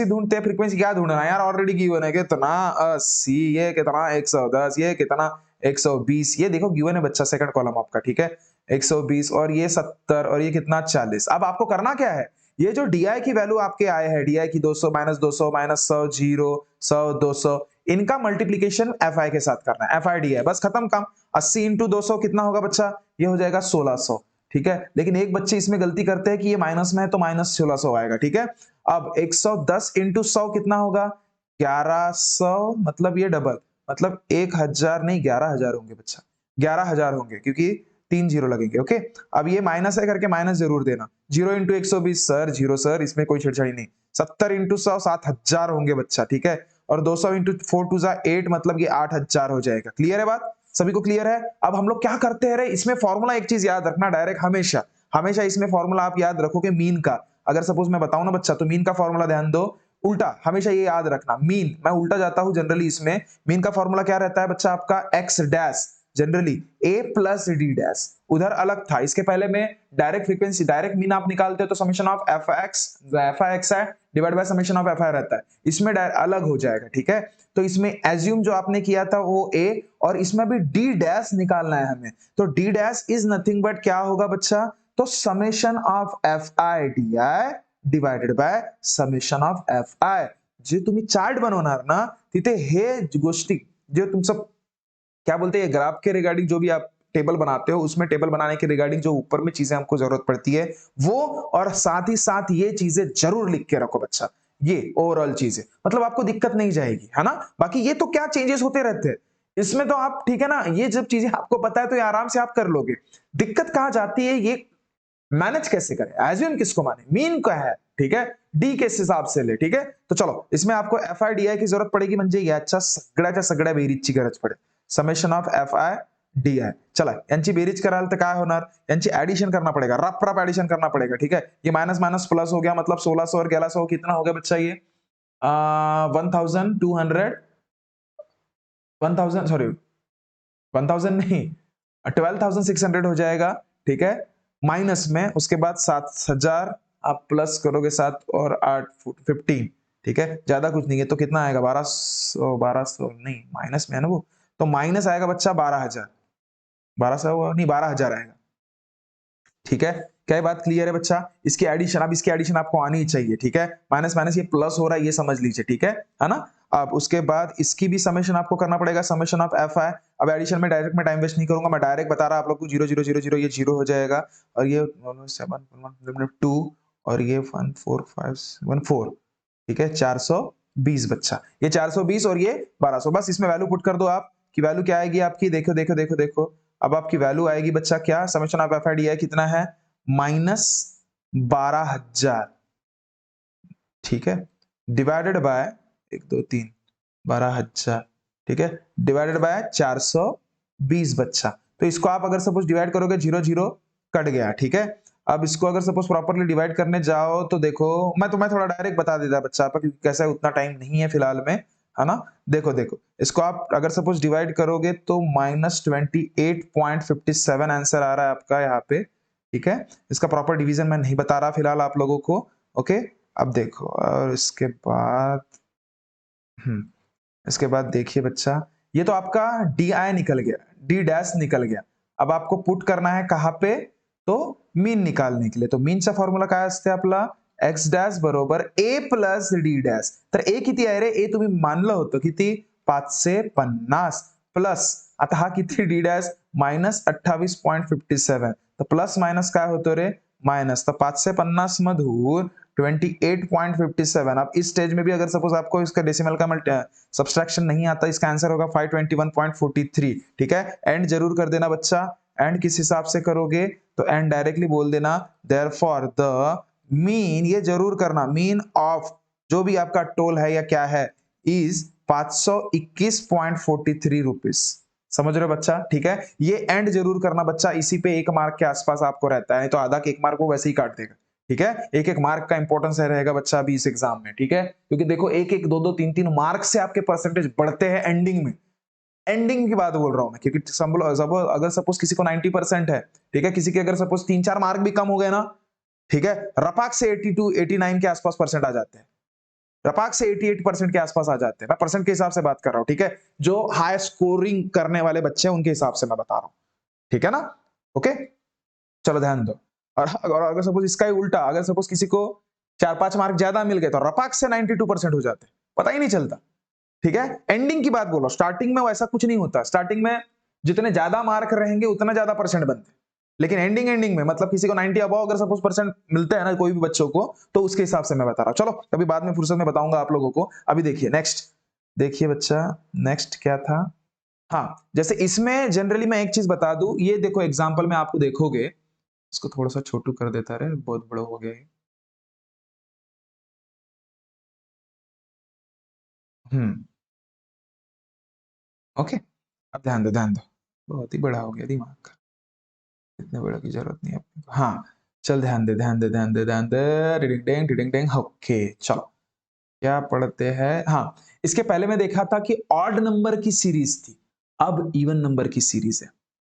ढूंढते हैं। फ्रीक्वेंसी क्या ढूंढना यार, ऑलरेडी गिवन है, कितना 80, ये कितना 110, ये कितना 120, ये देखो गिवन है बच्चा, सेकंड कॉलम आपका, ठीक है। 120 और ये 70 और ये कितना 40। अब आपको करना क्या है, ये जो DI की वैल्यू आपके आए हैं, DI की 200 -200 -100 0 100 200, इनका मल्टीप्लीकेशन FI के साथ करना है, FI DI, बस खत्म काम। 80 इंटू 200 कितना होगा बच्चा, ये हो जाएगा 1600, ठीक है। लेकिन एक बच्चे इसमें गलती करते हैं कि ये माइनस में है तो -1600 आएगा, ठीक है। अब 110 इंटू 100 कितना होगा, 1100, मतलब ये डबल, मतलब 1000 नहीं 11,000 होंगे बच्चा, 11,000 होंगे, क्योंकि 3 जीरो लगेंगे। ओके, अब ये माइनस है करके माइनस जरूर देना। 0 इंटू 120 सर, 0 सर, इसमें कोई छेड़छाड़ी नहीं। 70 इंटू 100 7000 होंगे बच्चा, ठीक है। और 200 इंटू 4 टू 8, मतलब ये 8000 हो जाएगा। क्लियर है बात, सभी को क्लियर है। अब हम लोग क्या करते हैं रे, इसमें फॉर्मूला एक चीज याद रखना, डायरेक्ट हमेशा हमेशा इसमें फॉर्मूला आप याद रखोगे मीन का। अगर सपोज मैं बताऊं ना बच्चा, तो मीन का फॉर्मूला ध्यान दो, उल्टा हमेशा ये याद रखना, मीन मैं उल्टा जाता हूं जनरली। इसमें मीन का फॉर्मूला क्या रहता है बच्चा, आपका एक्स डैश, जनरली ए प्लस डी डैश, उधर अलग था, इसके पहले में डायरेक्ट फ्रीक्वेंसी, डायरेक्ट मीन आप निकालते हो तो समेशन ऑफ एफ एक्स है divide by summation of F आई रहता है, इसमें अलग हो जाएगा, ठीक है। तो इसमें एज्यूम जो आपने किया था वो ए, और इसमें भी डी डैश निकालना है हमें, तो D dash is nothing but क्या होगा बच्चा, तो summation of F I D I divided by summation of F I. जे तुम्ही चार्ट बनवणार ना, तिथे हे गोष्टी, जे तुमचं क्या बोलते हैं, ग्राफ के रिगार्डिंग जो भी आप टेबल बनाते हो, उसमें टेबल बनाने के रिगार्डिंग जो ऊपर में चीजें हमको जरूरत पड़ती है वो, और साथ ही साथ ये चीजें जरूर लिख के रखो बच्चा, ये ओवरऑल चीजें, मतलब आपको दिक्कत नहीं जाएगी, है ना। बाकी ये तो क्या चेंजेस होते रहते हैं इसमें, तो आप ठीक है ना, ये जब चीजें आपको पता है तो ये आराम से आप कर लोगे। दिक्कत कहां जाती है, ये मैनेज कैसे करें, एज्यूम किसको माने, मीन का है, ठीक है, डी के हिसाब से ले, ठीक है। तो चलो इसमें आपको एफ आई डी आई की जरूरत पड़ेगी, म्हणजे याच्या सगळ्याच्या सगळ्या बेरीजची गरज पडेल, summation of F I D आई। चला यांची बेरीज कराल तर काय होणार, यांची एडिशन करना पड़ेगा, रफ रफ एडिशन करना पड़ेगा, ठीक है। ये माइनस माइनस प्लस हो गया, मतलब 1600 और 1100 कितना हो गया बच्चा, ये 1200, 1000 सॉरी 1000 नहीं 12,600 हो जाएगा, ठीक है, माइनस में, उसके बाद 7,000 आप प्लस करोगे, 7 और 8 15, ठीक है, ज्यादा कुछ नहीं है, तो कितना आएगा 1200 नहीं, माइनस में है ना वो, तो माइनस आएगा बच्चा 12,000, 1200 नहीं 12,000 आएगा, ठीक है। क्या ये बात क्लियर है बच्चा, इसकी एडिशन, अब इसकी एडिशन आपको आनी ही चाहिए, ठीक है। माइनस माइनस ये प्लस हो रहा है, ये समझ लीजिए, ठीक है ना। अब उसके बाद इसकी भी समेशन आपको करना पड़ेगा, समेशन ऑफ एफ आई। अब एडिशन में डायरेक्ट मैं टाइम वेस्ट नहीं करूंगा, मैं डायरेक्ट बता रहा आप लोग को, 0 0 0 0 ये 0 हो जाएगा, और ये 7 2, और ये 14514, ठीक है, 420 बच्चा, ये 420 और ये 1200, बस इसमें वैल्यू पुट कर दो आप, की वैल्यू क्या आएगी आपकी, देखो देखो देखो देखो, अब आपकी वैल्यू आएगी बच्चा क्या, summation of F I D आई कितना है, -12,000, ठीक है, डिवाइडेड बाय 1 2 3 12,000, ठीक है, डिवाइडेड बाय 420 बच्चा। तो इसको आप अगर सपोज डिवाइड करोगे, 0 0 कट गया, ठीक है। अब इसको अगर सपोज प्रॉपर्ली डिवाइड करने जाओ तो देखो, मैं तुम्हें थोड़ा डायरेक्ट बता देता बच्चा आपका, क्योंकि कैसा है उतना टाइम नहीं है फिलहाल में, है ना। देखो देखो इसको आप अगर सपोज डिवाइड करोगे तो -28.57 आंसर आ रहा है आपका यहाँ पे, ठीक है। इसका प्रॉपर डिवीजन मैं नहीं बता रहा फिलहाल आप लोगों को, ओके। अब देखो, और इसके बाद इसके बाद देखिए बच्चा, ये तो आपका डी आई निकल गया, डी डैश निकल गया। अब आपको पुट करना है कहाँ पे? तो मीन निकालने के लिए। तो मीनचा फॉर्म्युला काय असते आपला? एक्स डॅश बरोबर ए प्लस डी डॅश। तर ए किती आहे रे? ए तुम्ही मानलं होतं किती? 550 प्लस आता हा किती डी डॅश मायनस 28.57 तर प्लस मायनस काय होतो रे? माइनस। तो 550 मधुर 28.57। अब इस स्टेज में भी अगर सपोज आपको इसका डेसिमल का सब्सट्रैक्शन नहीं आता, इसका आंसर होगा 521.43। ठीक है, एंड जरूर कर देना बच्चा। एंड किस हिसाब से करोगे? तो एंड डायरेक्टली बोल देना देयरफॉर द मीन, ये जरूर करना, मीन ऑफ जो भी आपका टोल है या क्या है इज 521.43 रुपीज। समझ रहे हो बच्चा? ठीक है, ये एंड जरूर करना बच्चा, इसी पे 1 मार्क के आसपास आपको रहता है, तो आधा के 1 मार्क वो वैसे ही काट देगा। ठीक है, 1-1 मार्क का इंपॉर्टेंस रहेगा बच्चा अभी इस एग्जाम में। ठीक है, क्योंकि देखो 1-1, 2-2, 3-3 मार्क से आपके परसेंटेज बढ़ते हैं एंडिंग में। एंडिंग की बात बोल रहा हूं मैं, क्योंकि अगर सपोज किसी को 90% है, ठीक है, किसी के अगर सपोज 3-4 मार्क भी कम हो गए ना, ठीक है, रपाक से 82, 89 के आसपास परसेंट आ जाते हैं, रपाक से 88% के आसपास आ जाते हैं। मैं परसेंट के हिसाब से बात कर रहा हूं। ठीक है, जो हाई स्कोरिंग करने वाले बच्चे हैं उनके हिसाब से मैं बता रहा हूं। ठीक है ना? ओके, चलो ध्यान दो। और अगर सपोज इसका ही उल्टा, अगर सपोज किसी को 4-5 मार्क ज्यादा मिल गए तो रपाक से 92% हो जाते, पता ही नहीं चलता। ठीक है, एंडिंग की बात बोलो, स्टार्टिंग में वैसा कुछ नहीं होता। स्टार्टिंग में जितने ज्यादा मार्क रहेंगे उतना ज्यादा परसेंट बनते, लेकिन एंडिंग में मतलब किसी को 90 अबव अगर सपोज परसेंट मिलते हैं ना कोई भी बच्चों को, तो उसके हिसाब से मैं बता रहा हूं। चलो कभी बाद में फुर्सत में बताऊंगा आप लोगों को। अभी देखिए नेक्स्ट, देखिए बच्चा नेक्स्ट क्या था। हाँ, जैसे इसमें जनरली मैं एक चीज बता दूं, ये देखो एग्जाम्पल में आपको देखोगे, इसको थोड़ा सा छोटू कर देता रहे, बहुत बड़ा हो गया है। हम्म, ओके, अब ध्यान दो ध्यान दो, बहुत ही बड़ा हो गया दिमाग का, इतने बड़ा की जरूरत नहीं है अपने को। हाँ, चल ध्यान दे ध्यान दे ध्यान दे ध्यान दे, डिडिंग डिंग डिडिंग डिंग। ओके चलो, क्या पढ़ते हैं? हाँ, इसके पहले मैं देखा था कि ऑड नंबर की सीरीज थी, अब इवन नंबर की सीरीज है।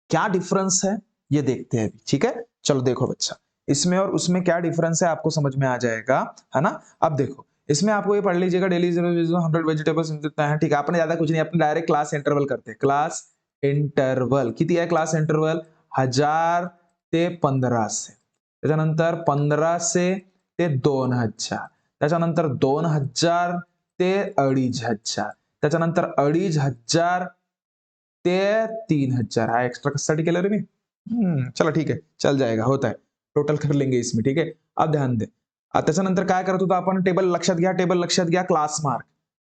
क्या डिफरेंस है ये देखते हैं अभी। ठीक है, चलो देखो बच्चा, इसमें और उसमें क्या डिफरेंस है आपको समझ में आ जाएगा, है ना? अब देखो इसमें आपको ये पढ़ लीजिएगा, डेली 100 वेजिटेबल्स इतना है। ठीक है, आपने ज्यादा कुछ नहीं, अपने डायरेक्ट क्लास इंटरवल करते हैं। क्लास इंटरवल किती आहे? क्लास इंटरवल 1000 ते 1500, त्याच्यानंतर 1500 ते 2000, त्याच्यानंतर 2000 ते 2500, त्याच्यानंतर 2500 ते 3000। हा एक्स्ट्रा कशासाठी केलं रे मी? चला ठीक आहे, चल जाएगा, होता है, टोटल कर लेंगे इसमें। ठीक है, अब ध्यान दे, त्याच्यानंतर काय करत होतो आपण? टेबल लक्षात घ्या, टेबल लक्षात घ्या, क्लास मार्क।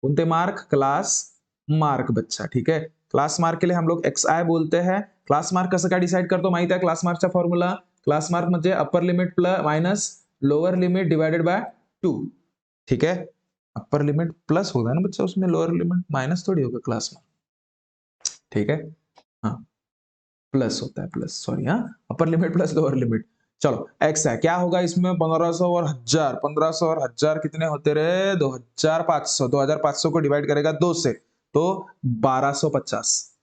कोणते मार्क? क्लास मार्क बच्चा। ठीक है, क्लास मार्क के लिए हम लोग एक्स आई बोलते हैं। क्लास मार्क कसं काय डिसाइड करतो माहिती आहे? क्लास मार्कचा फॉर्म्युला, क्लास मार्क म्हणजे upper limit plus minus lower limit divided by 2। ठीक है, अपर लिमिट प्लस होगा ना बच्चा, उसमें लोअर लिमिट माइनस थोड़ी होगा क्लास में। ठीक है, हाँ प्लस होता है, प्लस सॉरी, हाँ upper limit plus lower limit. चलो एक्स है, क्या होगा इसमें? 1500 और 1000, 1500 और 1000 कितने होते रहे? 2500। 2500 को डिवाइड करेगा 2 से तो 1250।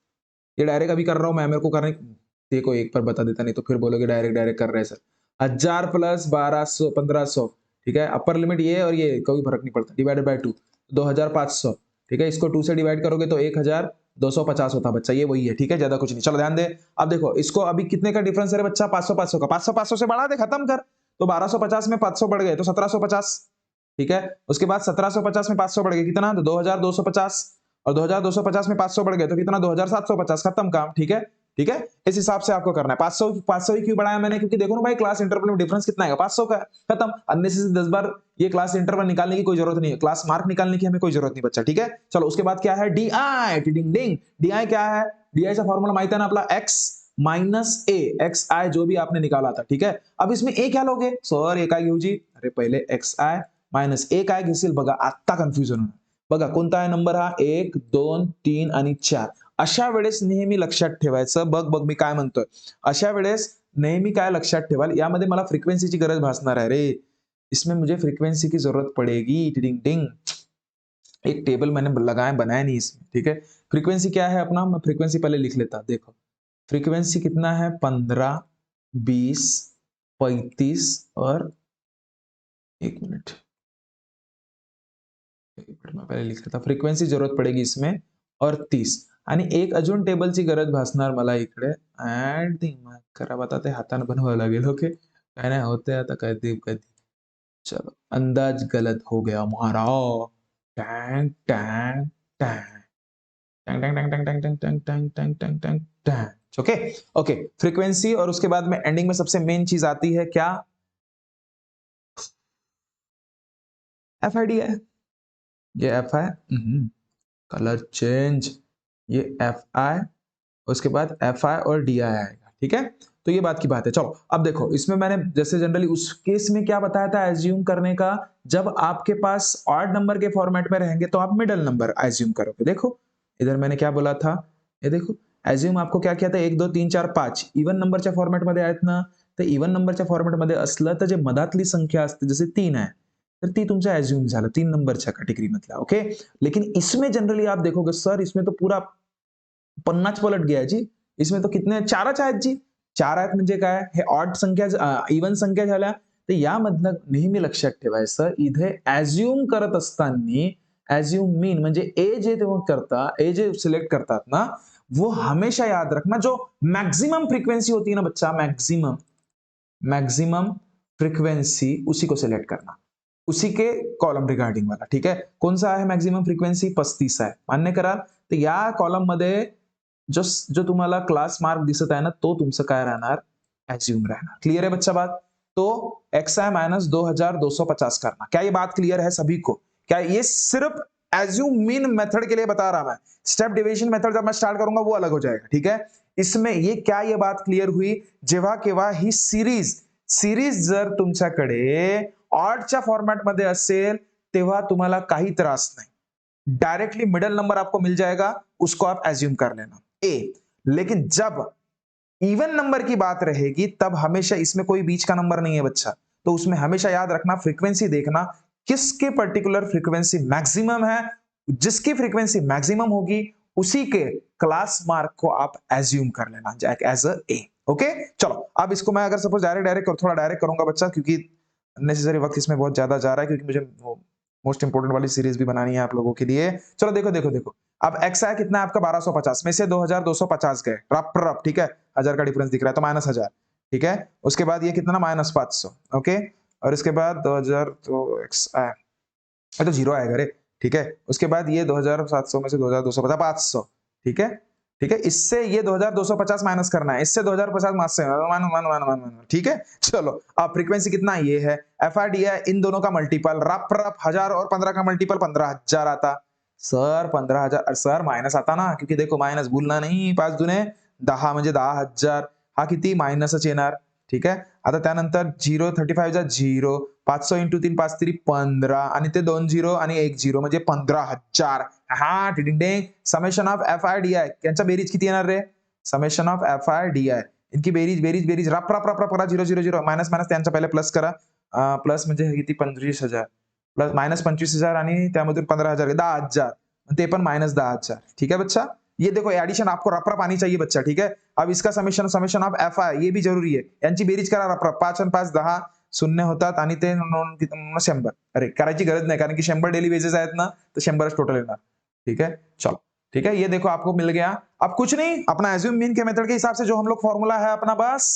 ये डायरेक्ट अभी कर रहा हूं मैं, मेरे को करने देखो, एक बार बता देता, नहीं तो फिर बोलोगे डायरेक्ट डायरेक्ट कर रहे हैं सर। 1000 प्लस 1200 1500। ठीक है, अपर लिमिट ये और ये कोई फर्क नहीं पड़ता, डिवाइडेड बाय 2 2500। ठीक है, इसको 2 से डिवाइड करोगे तो 1250 होता बच्चा, ये वही है। ठीक है, ज्यादा कुछ नहीं। चलो ध्यान दे, अब देखो इसको अभी कितने का डिफरेंस है बच्चा? 500 500 का। 500 500 से बढ़ा दे, खत्म कर। तो 1250 में 500 बढ़ गए तो 1750। ठीक है, उसके बाद 1750 में 500 बढ़ गए कितना? तो 2250। और 2250 में 500 बढ़ गए तो कितना? 2750। खत्म काम। ठीक है, ठीक है, इस हिसाब से आपको करना है। 500 500 ही क्यों बढ़ाया मैंने? क्योंकि देखो ना भाई, क्लास इंटरवल में डिफरेंस कितना है? 500 का। खत्म, अननेसेसरी 10 बार ये क्लास इंटरवल निकालने की कोई जरूरत नहीं है, क्लास मार्क निकालने की हमें कोई जरूरत नहीं बच्चा। ठीक है, चलो उसके बाद क्या है? D I, ding ding. D I क्या है? डी आई का फॉर्मूला माहित है ना आपला, एक्स माइनस ए, एक्स आई जो भी आपने निकाला था। ठीक है, अब इसमें ए क्या लोगे? सर ए काय घेऊ जी? अरे पहले एक्स आई माइनस ए काय घेशील बघा, आत्ता कन्फ्युजन होणार बघा. कोणता आहे नंबर हा? 1 2 3 आणि 4. अशा वेळेस नेहमी लक्षात ठेवायचं, बघ बघ मी काय म्हणतोय, अशा वेळेस नेहमी काय लक्षात ठेवाल, यामध्ये मला फ्रिक्वेन्सीची गरज भासणार है रे, इसमें मुझे फ्रीक्वेंसी की जरूरत पड़ेगी। टिडिंग डिंग, एक टेबल मैंने लगाया बनाया नहीं इसमें। ठीक है, फ्रीक्वेंसी क्या है अपना? मैं फ्रीक्वेंसी पहले लिख लेता, देखो फ्रीक्वेंसी कितना है? 15 20 35 और 1 मिनट, मैं पहिले लिखत फ्रिक्वेन्सी जरूरत पडेगी इसमें और 30 आणि एक अजून टेबलची गरज भासणार मला इकडे ॲड दिमाग खराब आता ते हाताने बनवावं लागेल ओके. काय नाही होतंय आता कधी-कधी. चलो अंदाज गलत हो गया हमारा. Tang Tang Tang. Tang Tang Tang Tang Tang Tang Tang Tang Tang Tang Tang. Okay? Okay. Frequency और उसके बाद में एंडिंग में सबसे मेन चीज़ आती है क्या? एफआईडी है. ये एफ है. Colour change. ये एफ आई उसके बाद एफ आई और डी आई आएगा. ठीक है? तो ये बात की बात है. चलो अब देखो इसमें मैंने जैसे जनरली उस केस में क्या बताया था एज्यूम करने का जब आपके पास ऑड नंबर के फॉर्मेट में रहेंगे तो आप मिडल नंबर एज्यूम करोगे. देखो इधर मैंने क्या बोला था? ये देखो एज्यूम आपको क्या किया था 1 2 3 4 5 इव्हन नंबरच्या फॉर्मेटमध्ये आहेत ना, तर इव्हन नंबरच्या फॉर्मेटमध्ये असलं तर जे मधातली संख्या असते जसे 3 आहे, तर ती तुमचा एज्यूम झालं 3 नंबरच्या कॅटेगरीमधला. ओके. लेकिन इसमें जनरली आप देखोगे सर इसमें तो पूरा पन्नाच पलट गया जी. इसमें तो कितने 4च आहेत जी. 4 आहेत म्हणजे काय? हे ऑड संख्या इव्हन संख्या झाल्या. तर यामधलं नेहमी लक्षात ठेवायचं इथे एज्यूम करत असताना एज्यूम मीन म्हणजे ए जे तेव्हा करता ए जे सिलेक्ट करतात ना, वो हमेशा याद रखना जो मैक्सिमम फ्रीक्वेंसी होती है ना बच्चा मैक्सिमम मैक्सिमम फ्रीक्वेंसी उसी को सिलेक्ट करना. उसी के कॉलम रिगार्डिंग वाला. ठीक आहे. कौन सा आहे मॅक्सिमम फ्रीक्वेन्सी 35 आहे. मान्य कराल? तर या कॉलम मध्ये जो जो तुम्हाला क्लास मार्क दिसत आहे ना तो तुमचं काय राहणार एज्यूम रहना. क्लियर है बच्चा बात? तो XI माइनस 2250 करना. क्या ये बात क्लियर है सभी को? क्या ये सिर्फ एज्यूम मीन मेथड के लिए बता रहा मैं. स्टेप डिविजन मेथड जब मैं स्टार्ट करूंगा वो अलग हो जाएगा. ठीक है? इसमें ये क्या ये बात क्लियर हुई जेव्हा केव्हा ही सीरीज सीरीज जर तुमच्याकडे ऑडच्या फॉर्मॅटमध्ये असेल तेव्हा तुम्हाला काही त्रास नाही. डायरेक्टली मिडल नंबर आपको मिल जाएगा उसको आप एज्यूम कर लेना ए. लेकिन जब इवन नंबर की बात रहेगी तब हमेशा इसमें कोई बीच का नंबर नहीं है बच्चा. तो उसमें हमेशा याद रखना फ्रीक्वेंसी देखना किसके पर्टिकुलर फ्रीक्वेंसी मैक्सिमम है. जिसकी फ्रीक्वेंसी मैक्सिमम होगी उसी के क्लास मार्क को आप एज्यूम कर लेना एज अ ए. ओके. चलो अब इसको मैं अगर सपोज डायरेक्ट डायरेक्ट थोड़ा डायरेक्ट करूंगा बच्चा क्योंकि नेसेसरी वक्त इसमें बहुत ज्यादा जा रहा है क्योंकि मुझे मोस्ट इंपोर्टेंट वाली सीरीज भी बनानी है आप लोगों के लिए. चलो देखो देखो देखो अब एक्स आया कितना है आपका 1250 में से 2250 गए रप रप. ठीक है. 1000 का डिफरेंस दिख रहा है तो माइनस 1000. ठीक है. उसके बाद ये कितना माइनस 500. ओके. और इसके बाद 2000 तो एक्स आया तो जीरो आएगा रे. ठीक है. उसके बाद ये 2700 में से 2250 500. ठीक है. ठीक है. इससे ये 2250 माइनस करना है. इससे 2050 माइनस मान. ठीक है. चलो अब फ्रीक्वेंसी कितना ये है एफ आर डी है इन दोनों का मल्टीपल रप रप 1000 और 15 का मल्टीपल 15000 आता. सर 15000 सर मायनस आता ना क्योंकि देखो मायनस भूलना नाही 5 दुने 10 म्हणजे 10000 हा किती मायनसच येणार. ठीक आहे. आता त्यानंतर 0 35 जा 0 500 इंटू 3 5 3 15 आणि ते 2 0 आणि 1 0 म्हणजे 15000. हा डिडिंग summation of F I D I यांचा बेरीज किती येणार रे summation of F I D I इनकी बेरीज बेरीज बेरीज रप रप रप रप करा 0 0 0 मायनस मायनस त्यांचा पहिले प्लस करा. प्लस म्हणजे किती 25000 प्लस माइनस 25,000 आणि त्यामधून 15,000 10,000 ते पण माइनस 10,000. ठीक है बच्चा. ये देखो एडिशन आपको रप रप आनी चाहिए बच्चा. ठीक है. अब इसका समेशन समेशन ऑफ एफ आय ये भी जरूरी है. यांची बेरीज करा रप रप 5 आणि 5 10 शून्य होतात आणि ते 100. अरे करायची गरज नाही कारण की 100 डेली वेजेस आहेत ना तो 100च टोटल येणार. ठीक है. चलो ठीक है. ये देखो आपको मिल गया. अब कुछ नहीं अपना एज्यूम मीन के मेथड के हिसाब से जो हम लोग फॉर्मूला है अपना बस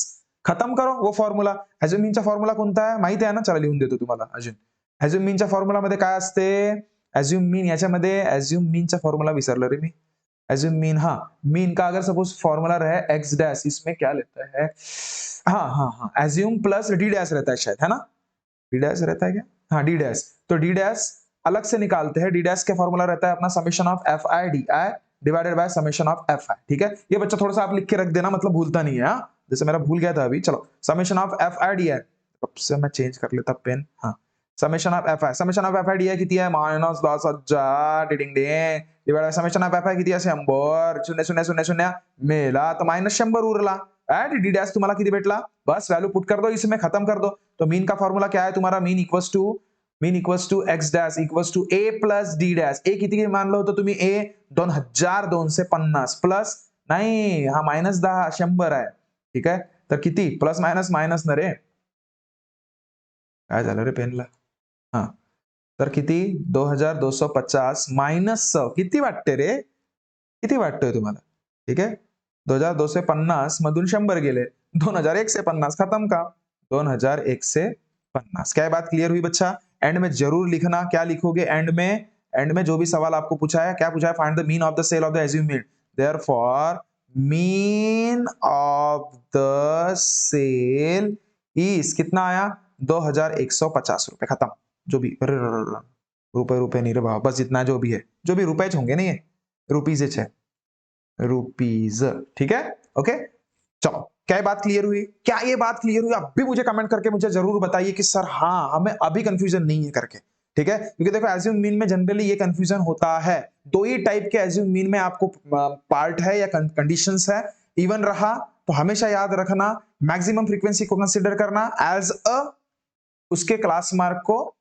खत्म करो वो फॉर्मूला. एज्यूम मीनचा फॉर्मूला कोणता आहे माहिती आहे ना. चला लिहून देतो तुम्हाला अजून. एज्यूम मीनच्या फॉर्म्युलामध्ये काय असते एज्यूम मीन याच्यामध्ये एज्यूम मीनचा फॉर्मूला विसरलो रे मी. एज्यूम मीन हाँ मीन का अगर सपोज फॉर्मूला रहे एक्स डैश इसमें क्या लेता है हाँ हाँ हाँ एज्यूम प्लस डी डैश रहता है शायद है ना. डी डैश रहता है क्या. हाँ डी डैश. तो डी डैश अलग से निकालते हैं. डी डैश का फॉर्मूला रहता है अपना summation of F I D I divided by summation of F आई. ठीक है. ये बच्चा थोड़ा सा आप लिख के रख देना मतलब भूलता नहीं है. हाँ जैसे मेरा भूल गया था अभी. चलो summation of F I D I अब से मैं चेंज कर लेता पेन. हाँ summation of F I D आहे किती आहे मायनस 10,000 डिडिंग डिंग divide summation of F I किती आहे 100 शून्य शून्य शून्य शून्य मेला तो माइनस 100 उरला. डी डैश तुम्हाला किती भेटला बस वैल्यू पुट कर दो इसमें खत्म कर दो. तो मीन का फॉर्मूला क्या है तुम्हारा mean equals to X dash equals to A plus D dash. A किती मानलं होतं तुम्ही ए 2250 प्लस नाही हा मायनस 10 100 आहे. ठीक आहे. तर किती प्लस मायनस मायनस ना रे काय झालं रे पेनला. हाँ तर किती 2250 मायनस 100 किती वाटते रे? किती वाटतोय तुम्हाला? ठीक आहे. 2250 मधून 100 गेले. 2150 खत्म काम. 2150 क्या ये बात क्लियर हुई बच्चा? एंड में जरूर लिखना, क्या लिखोगे एंड में? एंड में जो भी सवाल आपको पूछा है, क्या पूछा है? Find the mean of the sale of the assumed mean. Therefore mean of the sale is कितना आया? 2150 रुपए खत्म। जो भी रुपए रुपए नहीं रे बाबा, बस इतना जो भी है, जो भी रुपए होंगे नहीं है, रुपीज है, रुपीज, ठीक है। ओके, चलो क्या ये बात क्लियर हुई? क्या ये बात क्लियर हुई? अब भी मुझे कमेंट करके मुझे जरूर बताइए कि सर हाँ, हमें अभी कंफ्यूजन नहीं है करके, ठीक है। क्योंकि देखो एज्यूम मीन में जनरली ये कंफ्यूजन होता है। दो ही टाइप के एज्यूम मीन में आपको पार्ट है या कंडीशंस है। इवन रहा तो हमेशा याद रखना मैक्सिमम फ्रीक्वेंसी को कंसिडर करना एज अ उसके क्लास मार्क को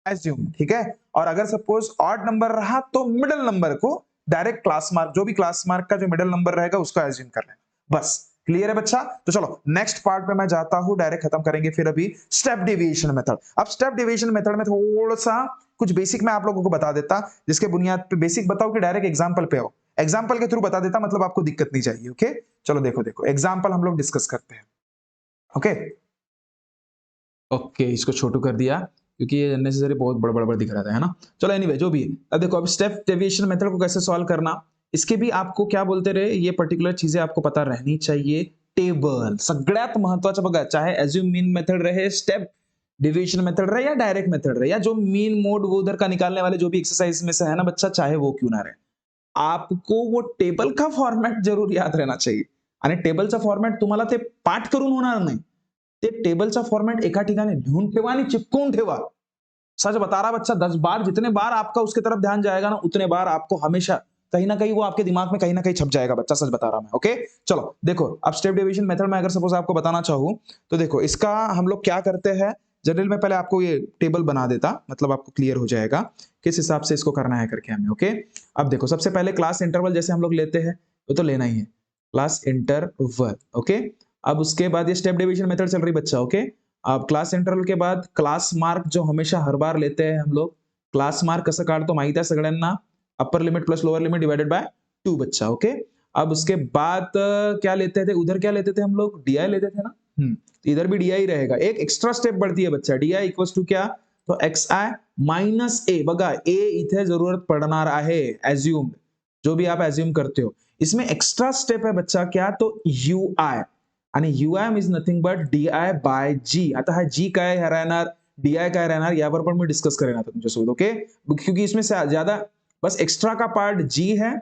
एज्यूम, ठीक है। और अगर सपोज ऑड नंबर रहा तो मिडिल नंबर को डायरेक्ट क्लास मार्क, जो भी क्लास मार्क का जो मिडिल नंबर रहेगा उसको एज्यूम कर लेना। बस क्लियर है बच्चा? तो चलो नेक्स्ट पार्ट पे मैं जाता हूं, डायरेक्ट खत्म करेंगे फिर अभी स्टेप डेविएशन मेथड। अब स्टेप डेविएशन मेथड में थोड़ा सा कुछ बेसिक मैं आप लोगों को बता देता, जिसके बुनियाद पे बेसिक बताओ कि डायरेक्ट एग्जांपल पे आओ। एग्जांपल के थ्रू बता देता, मतलब आपको दिक्कत नहीं चाहिए। ओके, चलो देखो देखो एग्जांपल हम लोग डिस्कस करते हैं। ओके ओके, इसको छोटू कर दिया क्योंकि ये अननेसेसरी बहुत बड़ा दिख रहा था, है ना। चलो एनीवे जो भी है, अब देखो अब स्टेप डेविएशन मेथड को कैसे सॉल्व करना, इसके भी आपको क्या बोलते रहे, ये पर्टिकुलर चीजें आपको पता रहनी चाहिए। टेबल सगळ्यात महत्वाचं बघा, चाहे एज्यूम मीन मेथड रहे, स्टेप डेविएशन मेथड रहे या डायरेक्ट मेथड रहे, या जो मीन मोड वो उधर का निकालने वाले जो भी एक्सरसाइज में से है ना बच्चा, चाहे वो क्यों ना रहे, आपको वो टेबल का फॉर्मॅट जरूर याद रहना चाहिए। आणि टेबलचा फॉर्मॅट तुम्हाला ते पाठ करून होणार नाही, ते टेबलचा फॉर्मेट एका ठिकाणी लिहून ठेवा आणि चिपकून ठेवा। सच बता रहा बच्चा, 10 बार जितने बार आपका उसकी तरफ ध्यान जाएगा ना, उतने बार आपको हमेशा कहीं ना कहीं वो आपके दिमाग में कहीं ना कहीं छप जाएगा बच्चा, सच बता रहा मैं। ओके चलो देखो, अब स्टेप डेविएशन मेथड में अगर सपोज आपको बताना चाहूँ तो देखो इसका हम लोग क्या करते हैं। जनरल में पहले आपको ये टेबल बना देता, मतलब आपको क्लियर हो जाएगा किस हिसाब से इसको करना है करके हमें। ओके अब देखो, सबसे पहले क्लास इंटरवल जैसे हम लोग लेते हैं वो तो लेना ही है, क्लास इंटरवल। ओके अब उसके बाद ये स्टेप डेविएशन मेथड चल रही बच्चा। ओके अब क्लास इंटरवल के बाद क्लास मार्क जो हमेशा हर बार लेते हैं हम लोग, क्लास मार्क कसं काढतो माहित आहे सगळ्यांना, upper limit plus lower limit divided by 2 बच्चा। ओके अब उसके बाद क्या लेते थे उधर, क्या लेते थे हम लोग, डीआई लेते थे ना। इधर भी डीआई रहेगा, एक एक्स्ट्रा स्टेप बढ़ती है बच्चा, डीआई इक्वल्स टू क्या, तो एक्सआय माइनस ए। बघा ए इथे जरूरत पडणार आहे, एज्यूम जो भी आप एज्यूम करते हो, इसमें एक्स्ट्रा स्टेप है बच्चा क्या, तो यूआय, आणि UI is nothing but DI by G. आता हा जी काय राहणार, डीआय काय राहणार, यावर पण मी डिस्कस करेन आता तुमच्यासोबत। ओके क्योंकि इसमें से ज्यादा बस एक्स्ट्रा का पार्ट जी है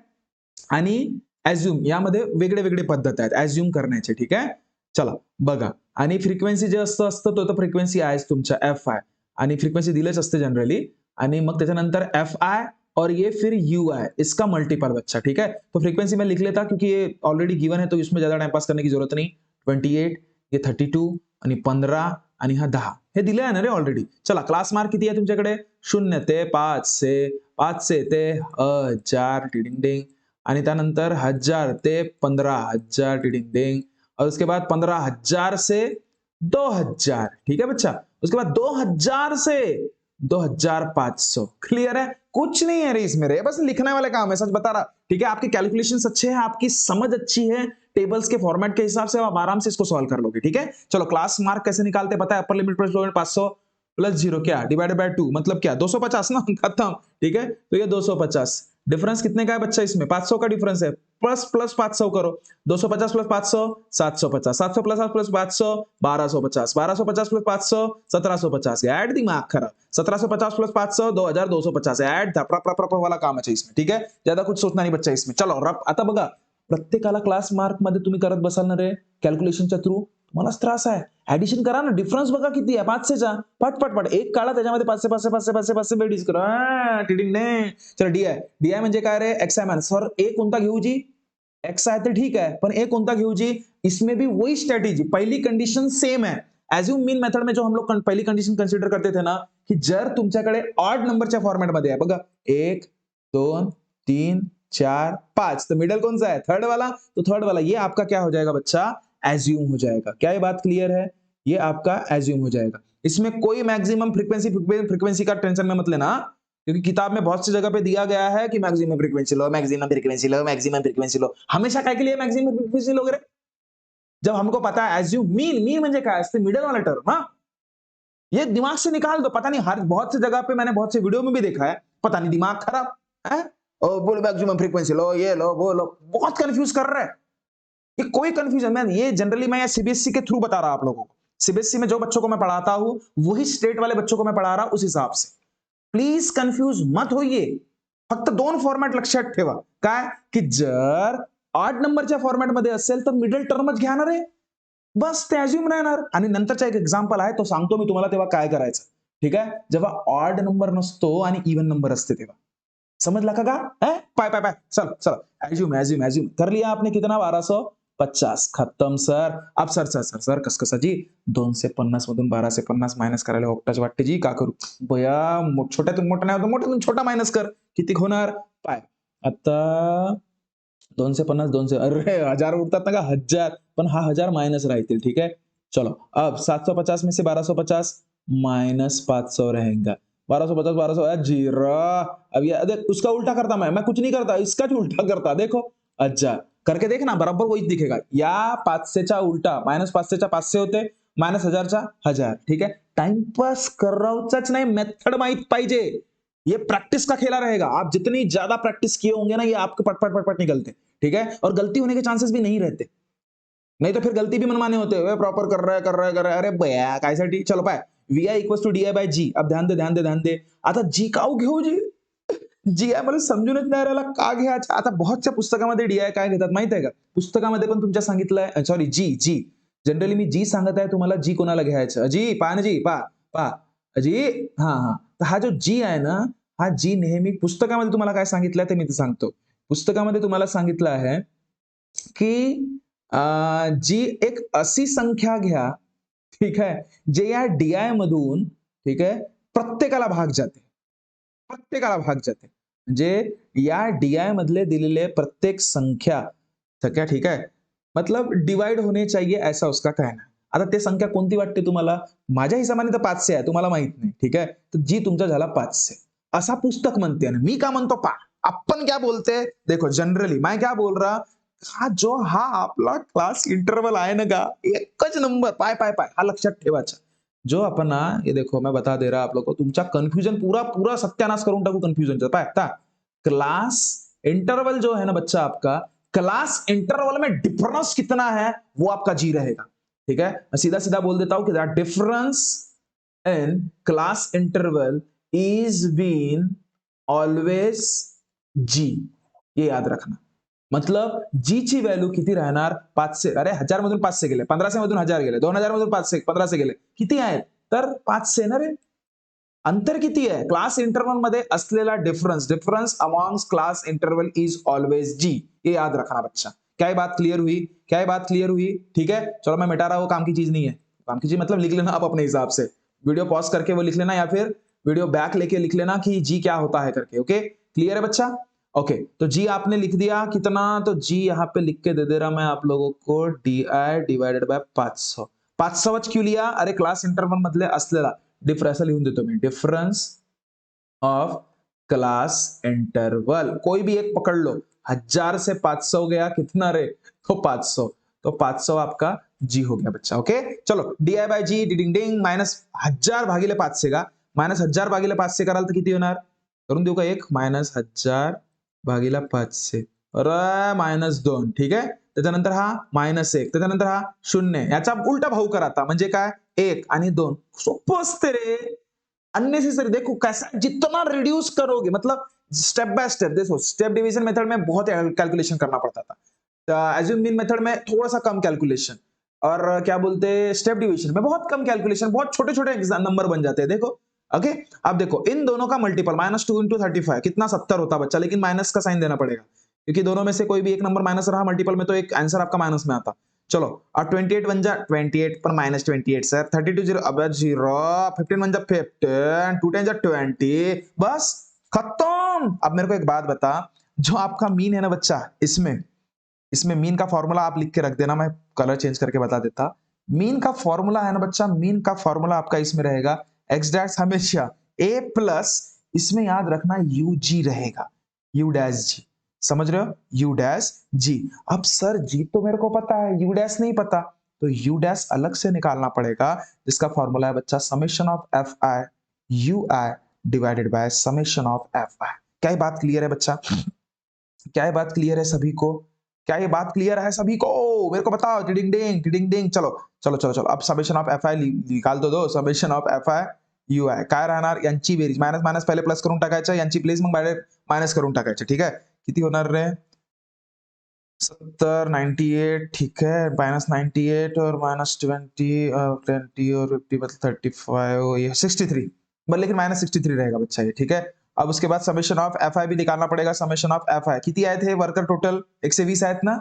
आणि एज्यूम, यामध्ये वेगळे वेगळे पद्धत आहेत एज्यूम करण्याचे, ठीक आहे। चला बघा, आणि फ्रिक्वेन्सी जे असतं तो तर फ्रिक्वेन्सी आहेच तुमच्या एफ आय, आणि फ्रिक्वेन्सी दिलेच असते जनरली, आणि मग त्याच्यानंतर एफ आय और ये फिर यू आई, इसका मल्टीपल बच्चा, ठीक है। तो फ्रीक्वेंसी में लिख लेता क्योंकि ये ऑलरेडी गिवन है, तो इसमें ज्यादा टाइम पास करने की जरूरत नहीं। 28, ये 32 आणि 15 आणि हा 10 हे दिले आहे ना रे ऑलरेडी। चला क्लास मार्क किती आहे तुमच्याकडे, 0 ते 500 ते 1000 टिडिंग डिंग, आणि त्यानंतर 1000 ते 15000 टिडिंग डिंग, और उसके बाद 15000 से 2000, ठीक है बच्चा। उसके बाद 2000 से 2500, क्लियर है, कुछ नहीं है रे इसमें रे, बस लिखने वाले काम है, सच बता रहा, ठीक है। आपके कैलकुलेशंस अच्छे हैं, आपकी समझ अच्छी है, टेबल्स के फॉर्मेट के हिसाब से आप आराम से इसको सॉल्व कर लोगे, ठीक है। चलो क्लास मार्क कैसे निकालते पता है, upper limit plus lower limit 500 plus 0 क्या डिवाइडेड बाय 2, मतलब क्या 250 ना, खत्म, ठीक है। तो ये 250, डिफरेंस कितने का है बच्चा, इसमें 500 का डिफरेंस है, प्लस प्लस 500 करो, 250 प्लस 500 750, 700 प्लस 500 1250, 1250 प्लस 500 1750, ऐड दिमाग खराब, 1750 प्लस 500 2250, ऐड था प्रॉपर वाला काम है इसमें, ठीक है। ज्यादा कुछ सोचना नहीं बच्चा इसमें। चलो आता बघा, प्रत्येकाला क्लास मार्क मध्ये तुम्ही करत बसाल ना रे कॅल्क्युलेशनच्या थ्रू, तुम्हालाच त्रास आहे। ऍडिशन करा ना, डिफरन्स बघा किती आहे, 500चा पट एक काढा, त्याच्यामध्ये 500 बेडीज करा, टिडिंग नाही। चलो डीआय म्हणजे काय रे, एक्स आय, सर ए कोणता घेऊ जी, एक्स आहे तर ठीक है, पण ए कोणता घेऊ जी, इसमें भी वही स्ट्रेटेजी, पहली कंडीशन सेम है। एज्यूम मीन मेथड में जो हम लोग पहली कंडीशन कंसिडर करते थे ना, कि जर तुमच्याकडे ऑड नंबरच्या फॉर्मॅटमध्ये आहे बघा, 1 2 3 4 5, तो मिडल कौन सा है, थर्ड वाला, तो थर्ड वाला ये आपका क्या हो जाएगा बच्चा, एज्यूम हो जाएगा। क्या ये बात क्लियर है, ये आपका एज्यूम हो जाएगा। इसमें कोई मैक्सिमम फ्रीक्वेंसी का टेंशन में मत लेना, क्योंकि किताब में बहुत सी जगह पे दिया गया है कि मैक्सिमम फ्रीक्वेंसी लो, मैक्सिमम फ्रीक्वेंसी लो, मैक्सिमम फ्रीक्वेंसी लो। हमेशा काय के लिए मैक्सिमम फ्रीक्वेंसी लोगे रे? जब हमको पता है एज्यूम मीन म्हणजे काय असते? मिडल वाला टर्म। हाँ, ये दिमाग से निकाल दो। पता नहीं हर बहुत सी जगह पे मैंने बहुत से वीडियो में भी देखा है, पता नहीं दिमाग खराब है। और बोलो मैक्सिमम फ्रीक्वेंसी लो, ये लो वो लो, बहुत कंफ्यूज कर रहे हैं। ये कोई कंफ्यूजन मैं ये जनरली मैं सीबीएसई के थ्रू बता रहा आप लोगों को। सीबीएसई में जो बच्चों को मैं पढ़ाता हूं वही स्टेट वाले बच्चों को मैं पढ़ा रहा उस हिसाब से। प्लीज कन्फ्यूज मत होइए. फक्त दोन फॉर्मॅट लक्षात ठेवा. काय की जर 8 नंबरच्या फॉर्मॅटमध्ये असेल तर मिडल टर्मच घ्या ना रे. बस ते अज्युम राहणार. आणि नंतरचा एक एक्झाम्पल आहे तो सांगतो मी तुम्हाला तेव्हा काय करायचं. ठीक आहे. जेव्हा ऑड नंबर नसतो आणि इवन नंबर असते तेव्हा. समझला का? पाय पाय पाय चल चल एज्यूम कर लिया आपने कितना 1250 खत्म सर. अब सर सर सर सर कस कसं जी 250 मधून 1250 मायनस करायला ओकटाच वाटते जी का करू बया. छोट्यातून मोठा नाही होत मोठ्यातून छोटा मायनस कर. किती होणार पाय. आता 250 200 अरे 1000 उठतात ना का 1000 पण हा 1000 माइनस राहतील. ठीक है चलो अब 750 में से 1250 माइनस 500 रहेगा. 1250 1200 जीरो. अब ये देख उसका उल्टा करता मैं कुछ नहीं करता इसका उल्टा करता देखो. अच्छा करके देखना बराबर वही दिखेगा. या 500चा उल्टा माइनस 500चा 500 होते माइनस 1000चा 1000. ठीक है टाइमपास करावचाच नाही मेथड माहित पाहिजे. ये प्रैक्टिस का खेला रहेगा. आप जितनी ज्यादा प्रैक्टिस किए होंगे ना ये आपके पट पट पट पट निकलते. ठीक है और गलती होने के चांसेस भी नहीं रहते. नहीं तो फिर गलती भी मनमाने होते हुए प्रॉपर कर रहा है अरे बया कायसाठी. चलो pi vi equals to di by g. अब ध्यान दे आता g का घेऊ जी. जी आहे मला समजूनच नाही राहिला का घ्यायचं. आता बहुतच्या पुस्तकामध्ये डीआय काय घेतात माहित आहे का. पुस्तकामध्ये पण तुमच्या सांगितलंय सॉरी जी जनरली मी जी सांगत आहे तुम्हाला जी कोणाला घ्यायचं. जी पा ना जी पा जी हा तर हा जो जी आहे ना हा जी नेहमी पुस्तकामध्ये तुम्हाला काय सांगितलंय ते मी ते सांगतो. पुस्तकामध्ये तुम्हाला सांगितलं आहे की जी एक अशी संख्या घ्या. ठीक आहे जे या डीआय मधून ठीक आहे प्रत्येकाला भाग जाते. म्हणजे या डीआय मधले दिलेले प्रत्येक संख्या ठीक है मतलब डिवाइड होने चाहिए ऐसा उसका कहना. आता ते संख्या कोणती वाटते तुम्हाला. माझ्या हिशोबाने तर 500 आहे तुम्हाला माहित नाही. ठीक आहे तर जी तुमचा झाला 500 असा पुस्तक म्हणते. आणि मी का म्हणतो पा आपण क्या बोलते देखो जनरली मैं क्या बोल रहा हा आपला क्लास इंटरवल आहे ना का एकच नंबर पाय पाय पाय हा लक्षात ठेवायचा. जो अपन ये देखो मैं बता दे रहा आप लोग को तुमचा कंफ्यूजन पूरा सत्यानाश करून टाकू कंफ्यूजन पाय. क्लास इंटरवल जो है ना बच्चा आपका क्लास इंटरवल में डिफरेंस कितना है वो आपका जी रहेगा. ठीक है मैं सीधा सीधा बोल देता हूं कि that difference in class interval is been always G. ये याद रखना. मतलब जी ची व्हॅल्यू किती राहणार 500. अरे 1000 मधून 500 गेले 1500 मधून 1000 गेले 2000 मधून 500 1500 गेले किती आहेत तर 500 ना रे. अंतर किती आहे क्लास इंटरवल मध्ये असलेला difference amongst class interval is always G. ये याद रखना बच्चा. क्या ये बात क्लियर हुई. ठीक है चलो मैं मिटा रहा हूं काम की चीज नहीं है. काम की चीज मतलब लिख लेना आप अपने हिसाब से. वीडियो पॉज करके वो लिख लेना या फिर वीडियो बैक लेके लिख लेना कि जी क्या होता है करके. ओके क्लियर है बच्चा. ओके तो जी आपने लिख दिया कितना तो जी यहाँ पे लिख के दे दे रहा मैं आप लोगों को डी आई डिवाइडेड बाय 500. 500च क्यों लिया अरे क्लास इंटरवल मधले असलेला डिफरेंस लिहून देतो मी. डिफरेंस ऑफ क्लास इंटरवल कोई भी एक पकड़ लो 1000 से 500 गया कितना रे तो 500. तो 500 आपका जी हो गया बच्चा. ओके चलो डी आई बाय जी डिडिंग डिंग माइनस 1000 भागिले 500 का माइनस 1000 भागिले 500 कराल तर किती होणार करून देऊ का एक माइनस 1000 भागीला 500 अरे माइनस 2. ठीक आहे त्याच्यानंतर हा माइनस 1 त्याच्यानंतर हा 0 याचा उलटा भाऊ करा आता म्हणजे काय 1 आणि 2. सोपं असते रे. अननेसेसरी देखो कैसा जितना रिड्यूस करोगे मतलब स्टेप बाय स्टेप. देखो स्टेप डिवीजन मेथड में बहुत कैलकुलेशन करना पड़ता था. एज्यूम मीन मेथड में थोड़ा सा कम कैलकुलेशन और क्या बोलते स्टेप डिवीजन में बहुत कम कैलकुलेशन बहुत छोटे छोटे नंबर बन जाते हैं. देखो ओके अब देखो इन दोनों का मल्टीपल -2 इंटू 35 कितना 70 होता बच्चा. लेकिन माइनस का साइन देना पड़ेगा क्योंकि दोनों में से कोई भी एक नंबर माइनस रहा मल्टीपल में तो एक आंसर आपका माइनस में आता. चलो और 28 बन जा 28 पर -28 सर 32 जीरो अब 0 15 बन जा 15 2 10 जा 20 बस खत्म. अब मेरे को एक बात बता जो आपका मीन है ना बच्चा इसमें मीन का फॉर्मूला आप लिख के रख देना. मैं कलर चेंज करके बता देता. मीन का फॉर्मूला है ना बच्चा, मीन का फॉर्मूला आपका इसमें रहेगा एक्स डैश हमेशा ए प्लस, इसमें याद रखना यू जी रहेगा, यू डैश जी, समझ रहे हो, यू डैश जी। अब सर जी तो मेरे को पता है, यू डैश नहीं पता, तो यू डैश अलग से निकालना पड़ेगा, जिसका फॉर्मूला है बच्चा summation of F I U I divided by summation of F आई। क्या ये बात क्लियर है बच्चा? क्या ये बात क्लियर है सभी को? क्या ये बात क्लियर है सभी को? मेरे को बताओ, टिडिंग डिंग टिडिंग डिंग। चलो चलो चलो चलो, अब समेशन ऑफ एफ आई निकाल दो summation of F I U I काय राहणार, यांची बेरीज, मायनस मायनस पहिले प्लस करून टाकायचं, यांची प्लीज मग मायनस करून टाकायचे, ठीक है? किती होणार रे? 70 98, ठीक है, माइनस 98 और माइनस 20 20 और 50 मतलब 35, ये 63, बट लेकिन माइनस 63 रहेगा बच्चा ये, ठीक है। अब उसके बाद समेशन ऑफ एफ आई भी निकालना पड़ेगा, समेशन ऑफ एफ आई किती आए थे वर्कर टोटल 120 आहेत ना,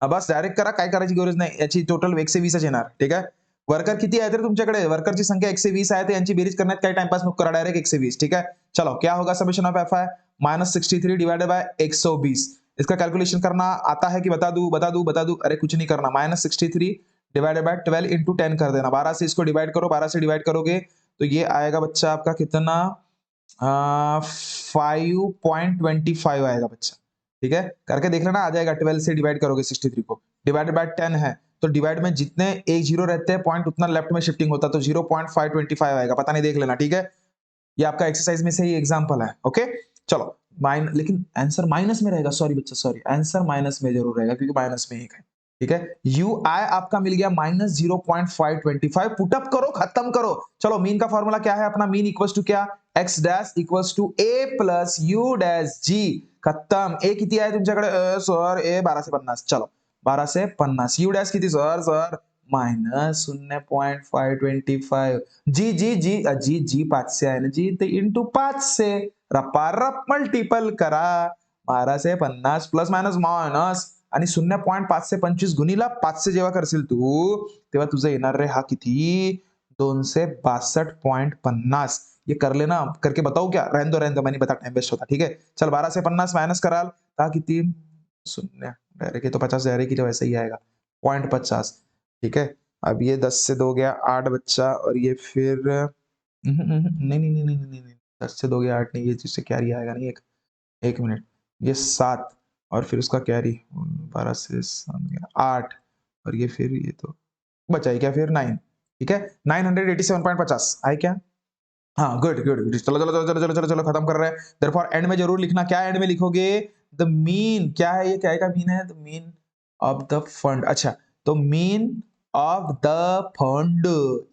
बस डायरेक्ट करा, काय करायची गरज नाही, याची टोटल 120च येणार, ठीक आहे। वर्कर किती आहेत रे तुमच्याकडे, वर्करची संख्या 120 आहे, यांची बेरीज करण्यात काही टाइमपास नको करा, डायरेक्ट 120, ठीक है। चलो क्या होगा summation of F I minus 63 divided by 120, इसका कैलकुलेशन करना आता है कि बता दूं बता दूं बता दूं, अरे कुछ नहीं करना, माइनस 63 डिवाइडेड बाय 12 इंटू 10 कर देना, 12 से इसको डिवाइड करो, 12 से डिवाइड करोगे तो ये आएगा बच्चा आपका कितना, 5.25 आएगा बच्चा, ठीक है, करके देख लेना, आ जाएगा। 12 से डिवाइड करोगे 63 को, डिवाइडेड बाय 10 है, तो डिवाइड में जितने एक जीरो रहते हैं पॉइंट उतना लेफ्ट में शिफ्टिंग होता है, तो 0.525 आएगा, पता नहीं, देख लेना, ठीक है। ये आपका एक्सरसाइज में से ही एग्जांपल है, ओके। चलो लेकिन आंसर माइनस में रहेगा, सॉरी बच्चा सॉरी, आंसर माइनस में जरूर रहेगा क्योंकि माइनस में एक है, ठीक है। यू आई आपका मिल गया माइनस 0.525, पुटअप करो, खत्म करो। चलो मीन का फॉर्मूला क्या है अपना, मीन इक्वल्स टू क्या, X dash equals to A plus U dash G, खत्म। ए किती आहे तुमच्याकडे सर, ए 12 से 50, चलो 12 से 50, यू डैश किती सर, सर माइनस 0.525, जी जी जी जी जी 500 आहे ना जी, ते इंटू 5 से रपारप मल्टिपल करा, 12 से 50 प्लस मायनस मायनस आणि 0.5 से 25 गुणीला 5 से जेव्हा करशील तू, तेव्हा तुझं येणार रे हा किती, 262.50, ये कर लेना, करके बताओ क्या, रहने दो मैंने बता, टाइम वेस्ट होता, ठीक है। चल 12 से 50 माइनस कराल था किती, शून्य डायरेक्ट, तो 50 डायरेक्ट की तो वैसे ही आएगा 0.50, ठीक है। अब ये 10 से 2 गया 8 बच्चा, और ये फिर नहीं नहीं नहीं नहीं नहीं नहीं, 10 से 2 गया 8 नहीं, ये जिससे कैरी आएगा नहीं, एक मिनट, ये 7 और फिर उसका कैरी 12 से 7 गया 8, और ये फिर ये तो बचा ही क्या फिर 9, ठीक है, 987.50 आए क्या, हाँ गुड गुड गुड, चलो चलो चलो चलो चलो चलो चलो खत्म कर रहे हैं। देयरफॉर एंड में जरूर लिखना, क्या एंड में लिखोगे, द मीन, क्या है ये, क्या का मीन है, the mean of the fund, अच्छा, तो mean of the fund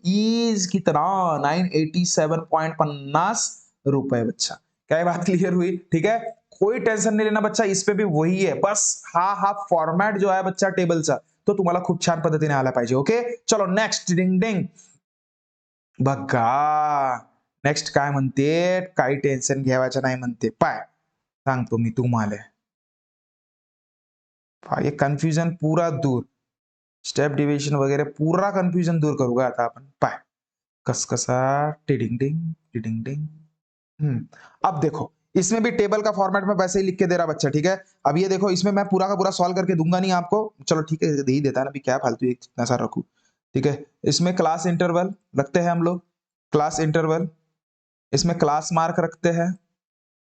is कितना, 987.50 रुपए बच्चा। क्या ये बात क्लियर हुई, ठीक है। कोई टेंशन नहीं लेना बच्चा, इस पे भी वही है, बस हा फॉर्मॅट जो आहे बच्चा टेबलचा, तो तुम्हाला खूप छान पद्धतीने आला पाहिजे, ओके। चलो नेक्स्ट, डिंग डिंग बघा, नेक्स्ट काय म्हणते, काही टेन्शन घ्यायचं नाही म्हणते, पाय सांगतो मी तुम्हाला, ये कन्फ्युजन पूरा दूर, स्टेप डिविजन वगैरह पूरा कन्फ्युजन दूर करूंगा आता अपन, पाय कस कसा, टिडिंग डिंग टिडिंग डिंग। अब देखो, इसमें भी टेबल का फॉर्मेट में वैसे ही लिख के दे रहा बच्चा, ठीक है। अब ये देखो, इसमें मैं पूरा का पूरा सॉल्व करके दूंगा नहीं आपको, चलो ठीक है दे ही देता है ना, अभी क्या फालतू एक इतना सा रखू, ठीक है। इसमें क्लास इंटरवल रखते हैं हम लोग, क्लास इंटरवल, इसमें क्लास मार्क रखते हैं,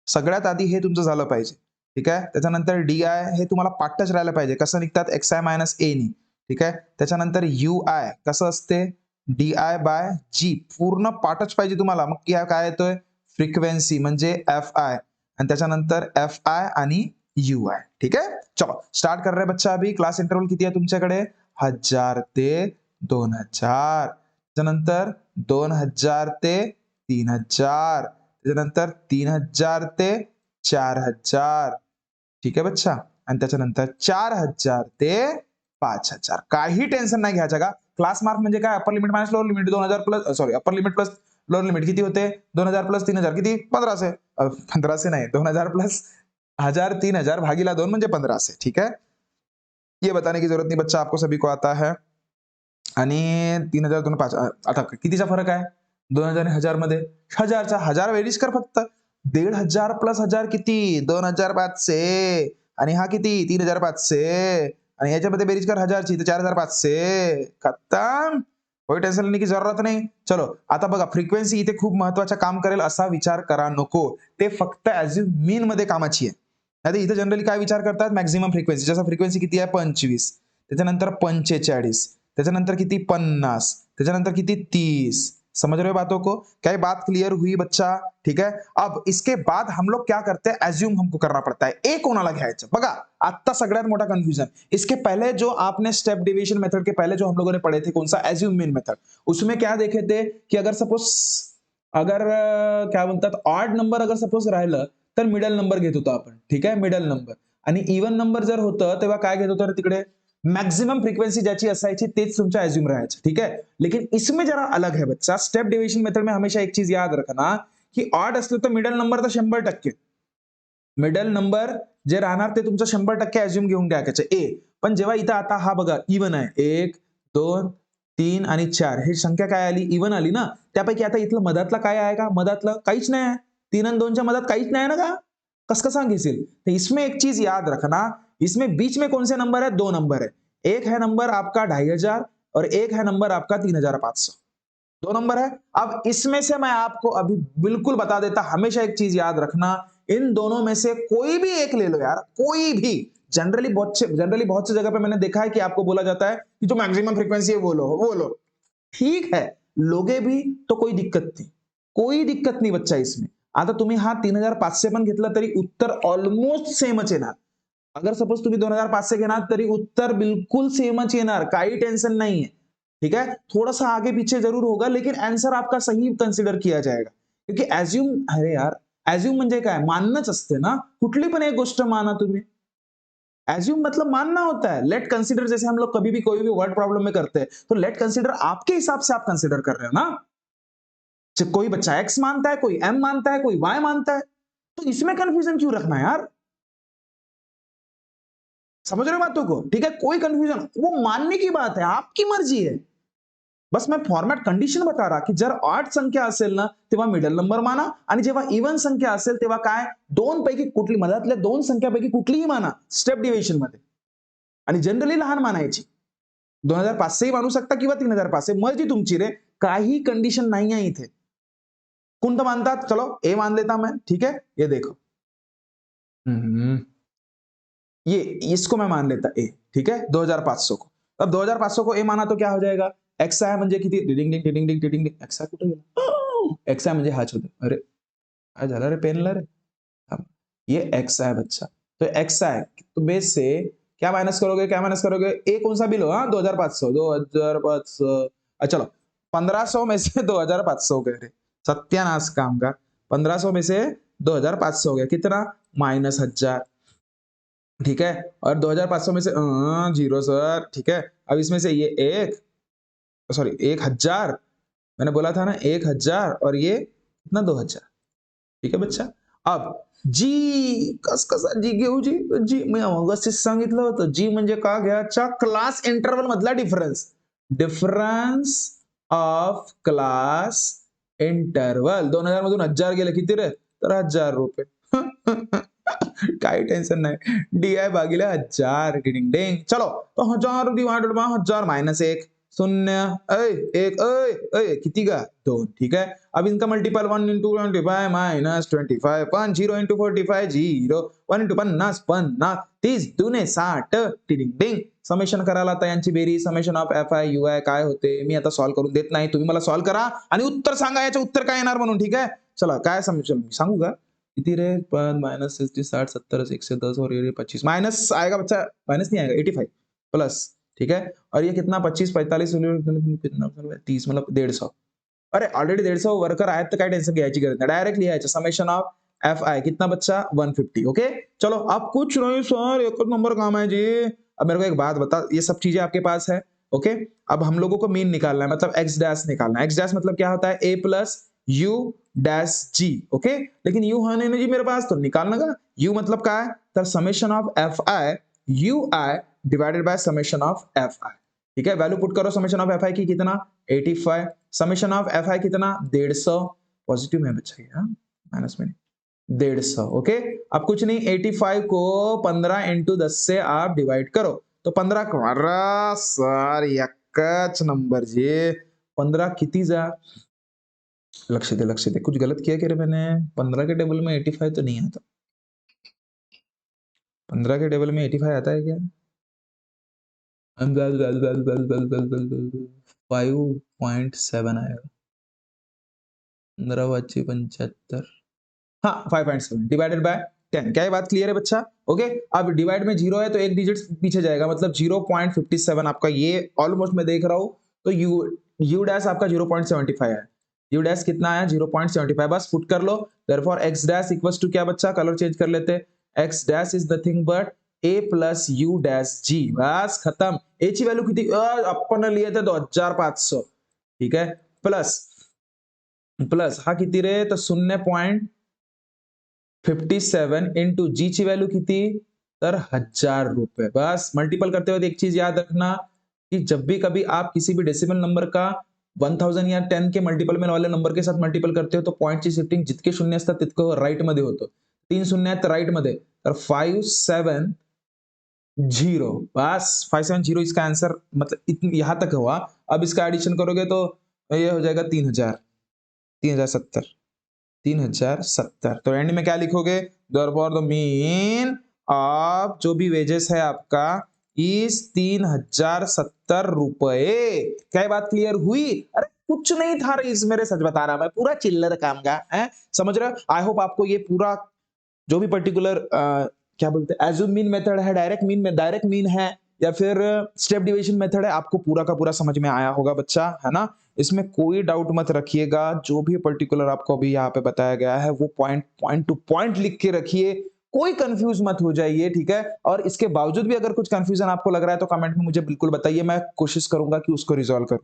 सगळ्यात आधी हे तुमचं झालं पाहिजे, ठीक आहे। त्याच्यानंतर डी आय हे तुम्हाला पाठच राहायला पाहिजे, कसं निघतात एक्स आय मायनस ए नी, ठीक आहे। त्याच्यानंतर यू आय कसं असते, डी आय बाय जी, पूर्ण पाठच पाहिजे तुम्हाला, मग काय येतोय फ्रिक्वेन्सी म्हणजे एफ आय, आणि त्याच्यानंतर एफ आय आणि यू आय, ठीक आहे। चलो स्टार्ट कर रहे बच्चा, अभी क्लास इंटरवल किती आहे तुमच्याकडे, 1000 ते 2000, त्याच्यानंतर 2000 ते 3000, त्याच्यानंतर 3000 ते 4000, ठीक आहे बच्चा, आणि त्याच्यानंतर 4000 ते 5000, काही टेन्शन नाही घ्यायचं का। क्लास मार्क म्हणजे काय, upper limit minus lower limit, 2000 plus sorry upper limit plus lower limit किती होते, 2000 प्लस 3000 किती, 1500, 1500 नाही 2000 प्लस 1000 3000 भागीला 2 म्हणजे 1500, ठीक है। ये बताने की जरूरत नहीं बच्चा, आपको सभी को आता है। आणि 3000 दोन 5, आता कितीचा फरक आहे 2000 आणि 1000 मध्ये, 1000चा 1000 बेरीज कर फक्त, 1500 प्लस 1000 किती 2500, आणि हा किती 3500, आणि याच्यामध्ये बेरीज कर 1000ची तर 4500 खतम. कोई टेन्शन लेने की जरूरत नाही. चलो आता बघा फ्रिक्वेन्सी इथे खूप महत्वाचं काम करेल असा विचार करा नको. ते फक्त ॲज्युम मीन मध्ये कामाची आहे. नाहीतर इथे जनरली काय विचार करतात मॅक्सिमम फ्रिक्वेन्सी. जसं फ्रिक्वेन्सी किती आहे 25, त्याच्यानंतर 45, त्याच्यानंतर किती 50, त्याच्यानंतर किती 30. समझ रहे हो बातों को? क्या ये बात क्लियर हुई बच्चा? ठीक है. अब इसके बाद हम लोग क्या करते हैं एज्यूम हमको करना पड़ता है. ए कोणाला घ्यायचं बघा आता सगळ्यात मोठा कंफ्यूजन. इसके पहले जो आपने स्टेप डिवीजन मेथड के पहले जो हम लोगों ने पढ़े थे कौन सा एज्यूम मीन मेथड, उसमें क्या देखे थे कि अगर सपोज क्या म्हणतात ऑड नंबर अगर सपोज राहिलं तर मिडल नंबर घेत होतो आपण. ठीक आहे मिडल नंबर आणि इवन नंबर जर होतं तेव्हा काय घेत होतो तिकडे मैक्सिमम फ्रीक्वेंसी जैसी असायची तेच तुमचा एज्यूम रहायचं. ठीक है. लेकिन इसमें जरा अलग है बच्चा. स्टेप डिविजन मेथड में हमेशा एक चीज याद रखना की ऑड असलं तर मिडल नंबर तर 100%. मिडल नंबर जे राहणार ते तुमचं 100% एज्यूम घेऊन टाकायचं ए. पण जेव्हा इथं आता हा बघा इवन आहे 1 2 3 आणि 4 हे संख्या काय आली इवन आली ना. त्यापैकी आता इथलं मधातला काय आहे का मधातलं काहीच नाही आहे. 3 आणि 2 च्या मधात काहीच नाही ना का कसं सांगेल. तो इसमें एक चीज याद रखना इसमें बीच में कौन से नंबर है 2 नंबर है. एक है नंबर आपका 2500 और एक है नंबर आपका 3500. 2 नंबर है. अब इसमें से मैं आपको अभी बिल्कुल बता देता हमेशा एक चीज याद रखना इन दोनों में से कोई भी एक ले लो यार कोई भी. जनरली बहुत से जगह पे मैंने देखा है कि आपको बोला जाता है कि जो मैक्सिमम फ्रीक्वेंसी है वो लो. ठीक है लोगे भी तो कोई दिक्कत नहीं बच्चा इसमें. आता तुम्ही हा 3500 पण घेतला तरी उत्तर ऑलमोस्ट सेमच येणार. अगर सपोज तुम्ही 2500 घेणार तरी उत्तर बिल्कुल सेमच येणार काही टेंशन नहीं है. ठीक है थोड़ा सा आगे पीछे जरूर होगा लेकिन आंसर आपका सही कंसिडर किया जाएगा. क्योंकि एज्यूम अरे यार एज्यूम म्हणजे काय मानणंच असते ना. कुठली पण एक गोष्ट माना तुम्ही. एज्यूम मतलब मानना होता है. लेट कंसिडर जैसे हम लोग कभी भी कोई भी वर्ड प्रॉब्लम में करते हैं तो लेट कंसिडर आपके हिसाब से आप कंसिडर कर रहे हो ना. कोई बच्चा एक्स मानता है कोई एम मानता है कोई वाई मानता है तो इसमें कंफ्यूजन क्यों रखना यार. समझ रहे हो बातों को. ठीक है कोई कंफ्यूजन वो मानने की बात है आपकी मर्जी है. बस मैं फॉर्मॅट कंडिशन बता रहा की जर ऑड संख्या असेल ना तेव्हा मिडल नंबर माना आणि जेव्हा इवन संख्या असेल तेव्हा काय दोन पैकी कुठली मधातल्या दोन संख्यापैकी कुठलीही माना स्टेप डिव्हिजन मध्ये आणि जनरली लहान मानायची. 2500 ही मानू शकता किंवा 3500 मर्जी तुमची रे. काही कंडिशन नाही आहे इथे. कोणतं मानतात चलो ए मान लेता मैं. ठीक है ये देखो ये इसको मैं मान लेता ए. ठीक है 2500 को. अब 2500 को ए माना तो क्या हो जाएगा एक्स आहे म्हणजे किती डिडिंग डिंग डिडिंग डिंग डिडिंग डिंग एक्स आहे कुठे गेला एक्स आहे म्हणजे हाच होता. अरे काय झालं रे पेनला रे. ये एक्स है बच्चा तो एक्स है तो बेस से क्या माइनस करोगे ए कौन सा बिल हो 2500 चलो 1500 में से 2500 कह रहे सत्यानाश काम का. 1500 में से 2500 हो गया कितना -1000. ठीक है और 2500 में से 0 सर. ठीक है अब इसमें से ये एक सॉरी 1000 मैंने बोला था ना 1000 और ये कितना 2000. ठीक है बच्चा. अब जी कसा जी घेऊ जी मी अगस्तीच सांगितलं होतं जी म्हणजे का घ्यायचा क्लास इंटरवल मधला डिफरन्स ऑफ क्लास इंटरवल. 2000 मधून 1000 गेले किती रे तर 1000 रुपये. काही टेन्शन नाही DI भागिले 1000 डिडिंग डिंग. चलो तो 1000 डिवाइडेड बाय 1000 -1 शून्य एक किती का 2. ठीक है अब इनका multiple 1 into 25 minus 25 1 0 into 45 0 1 into 50 50 30 दुने 60 टिडिंग डिंग. समेशन करायला आता यांची berries summation of FI UI काय होते मी आता सॉल्व करून देत नाही तुम्ही मला सॉल्व करा आणि उत्तर सांगा याचे उत्तर काय येणार म्हणून. ठीक है चला काय समेशन सांगू का किती रे -60 60 70 110 और ये 25 माइनस आएगा बच्चा माइनस नहीं आएगा 85 प्लस. ठीक है और ये कितना 25 45 कितना 30 मतलब 150. अरे ऑलरेडी 150 वर्कर आहेत तर काय टेंशन घ्यायची गरज नाही डायरेक्ट लिहायचं समेशन ऑफ FI कितना बच्चा 150. ओके चलो अब कुछ नहीं सर एक नंबर काम है जी. अब मेरे को एक बात बता ये सब चीजें आपके पास है. ओके अब हम लोगों को मीन निकालना है मतलब x डैश निकालना है. x डैश मतलब क्या होता है a plus u dash g. Okay लेकिन u है नहीं जी मेरे पास तो निकालना का u मतलब क्या है तर summation of FI UI divided by summation of FI. ठीक है वैल्यू पुट करो समेशन ऑफ FI की कितना 85 समेशन ऑफ FI कितना 150 पॉजिटिव में बच्चा ये माइनस में 150. ओके अब कुछ नहीं 85 को 15 into 10 से आप डिवाइड करो तो 15 अरे सर एकच नंबर जे 15 कितीचा लक्ष दे कुछ गलत किया क्या रे मैंने 15 के टेबल में 85 तो नहीं आता 15 के टेबल में 85 आता है क्या 5.7 आएगा 15 × 75 हाँ 5.7 डिवाइडेड बाय 10 क्या ये बात क्लियर है बच्चा ओके अब डिवाइड में 0 है तो एक डिजिट पीछे जाएगा मतलब 0.57 आपका ये ऑलमोस्ट मैं देख रहा हूं तो यू डैश आपका 0.75 है यू डैश कितना आया 0.75 बस पुट कर लो therefore x dash equals to क्या बच्चा कलर चेंज कर लेते x dash is nothing but a plus U dash G बस खत्म a की वैल्यू कितनी अपन ने लिए थे 2500 ठीक है प्लस प्लस हा किती रे तो 0.57 इंटू जी ची वैल्यू किती तर 1000 रुपए बस मल्टीपल करते हुए एक चीज याद रखना कि जब भी कभी आप किसी भी डेसिमल नंबर का 1000 या 10 के मल्टीपल में वाले नंबर के साथ मल्टीपल करते हो तो पॉइंटची शिफ्टिंग जितके शून्य असतात तितकं राइट मध्ये होतं 3 शून्य आहेत राइट मध्ये तर 570 बस 570 इसका आंसर मतलब यहां तक हुआ अब इसका एडिशन करोगे तो ये हो जाएगा 3070 तो एंड में क्या लिखोगे फॉर द मीन ऑफ जो भी वेजेस है आपका इस 3070 रुपए क्या ये बात क्लियर हुई अरे कुछ नहीं था इस मेरे सच बता रहा मैं पूरा चिल्लर काम का है समझ रहे हो आई होप आपको ये पूरा जो भी पर्टिकुलर क्या बोलते हैं एज्यूम मीन मेथड है डायरेक्ट मीन है या फिर स्टेप डिवीजन मेथड है आपको पूरा का पूरा समझ में आया होगा बच्चा है ना इसमें कोई डाउट मत रखिएगा जो भी पर्टिकुलर आपको अभी यहाँ पे बताया गया है वो पॉइंट टू पॉइंट लिख के रखिए कोई कंफ्यूज मत हो जाइए ठीक है और इसके बावजूद भी अगर कुछ कंफ्यूजन आपको लग रहा है तो कमेंट में मुझे बिल्कुल बताइए मैं कोशिश करूंगा कि उसको रिजॉल्व करूं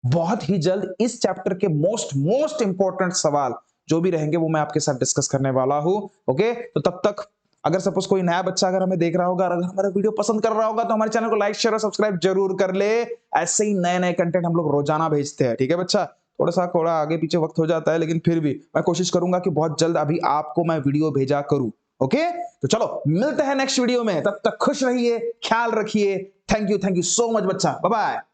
बहुत ही जल्द इस चैप्टर के मोस्ट इंपॉर्टेंट सवाल जो भी रहेंगे वो मैं आपके साथ डिस्कस करने वाला हूं ओके तो तब तक अगर सपोज कोई नया बच्चा अगर हमें देख रहा होगा अगर हमारा वीडियो पसंद कर रहा होगा तो हमारे चैनल को लाइक शेयर और सब्सक्राइब जरूर कर ले ऐसे ही नए कंटेंट हम लोग रोजाना भेजते हैं ठीक है बच्चा थोड़ा आगे पीछे वक्त हो जाता है लेकिन फिर भी मैं कोशिश करूंगा कि बहुत जल्द अभी आपको मैं वीडियो भेजा करूं ओके तो चलो मिलते हैं नेक्स्ट वीडियो में तब तक खुश रहिए ख्याल रखिए थैंक यू सो मच बच्चा बाय बाय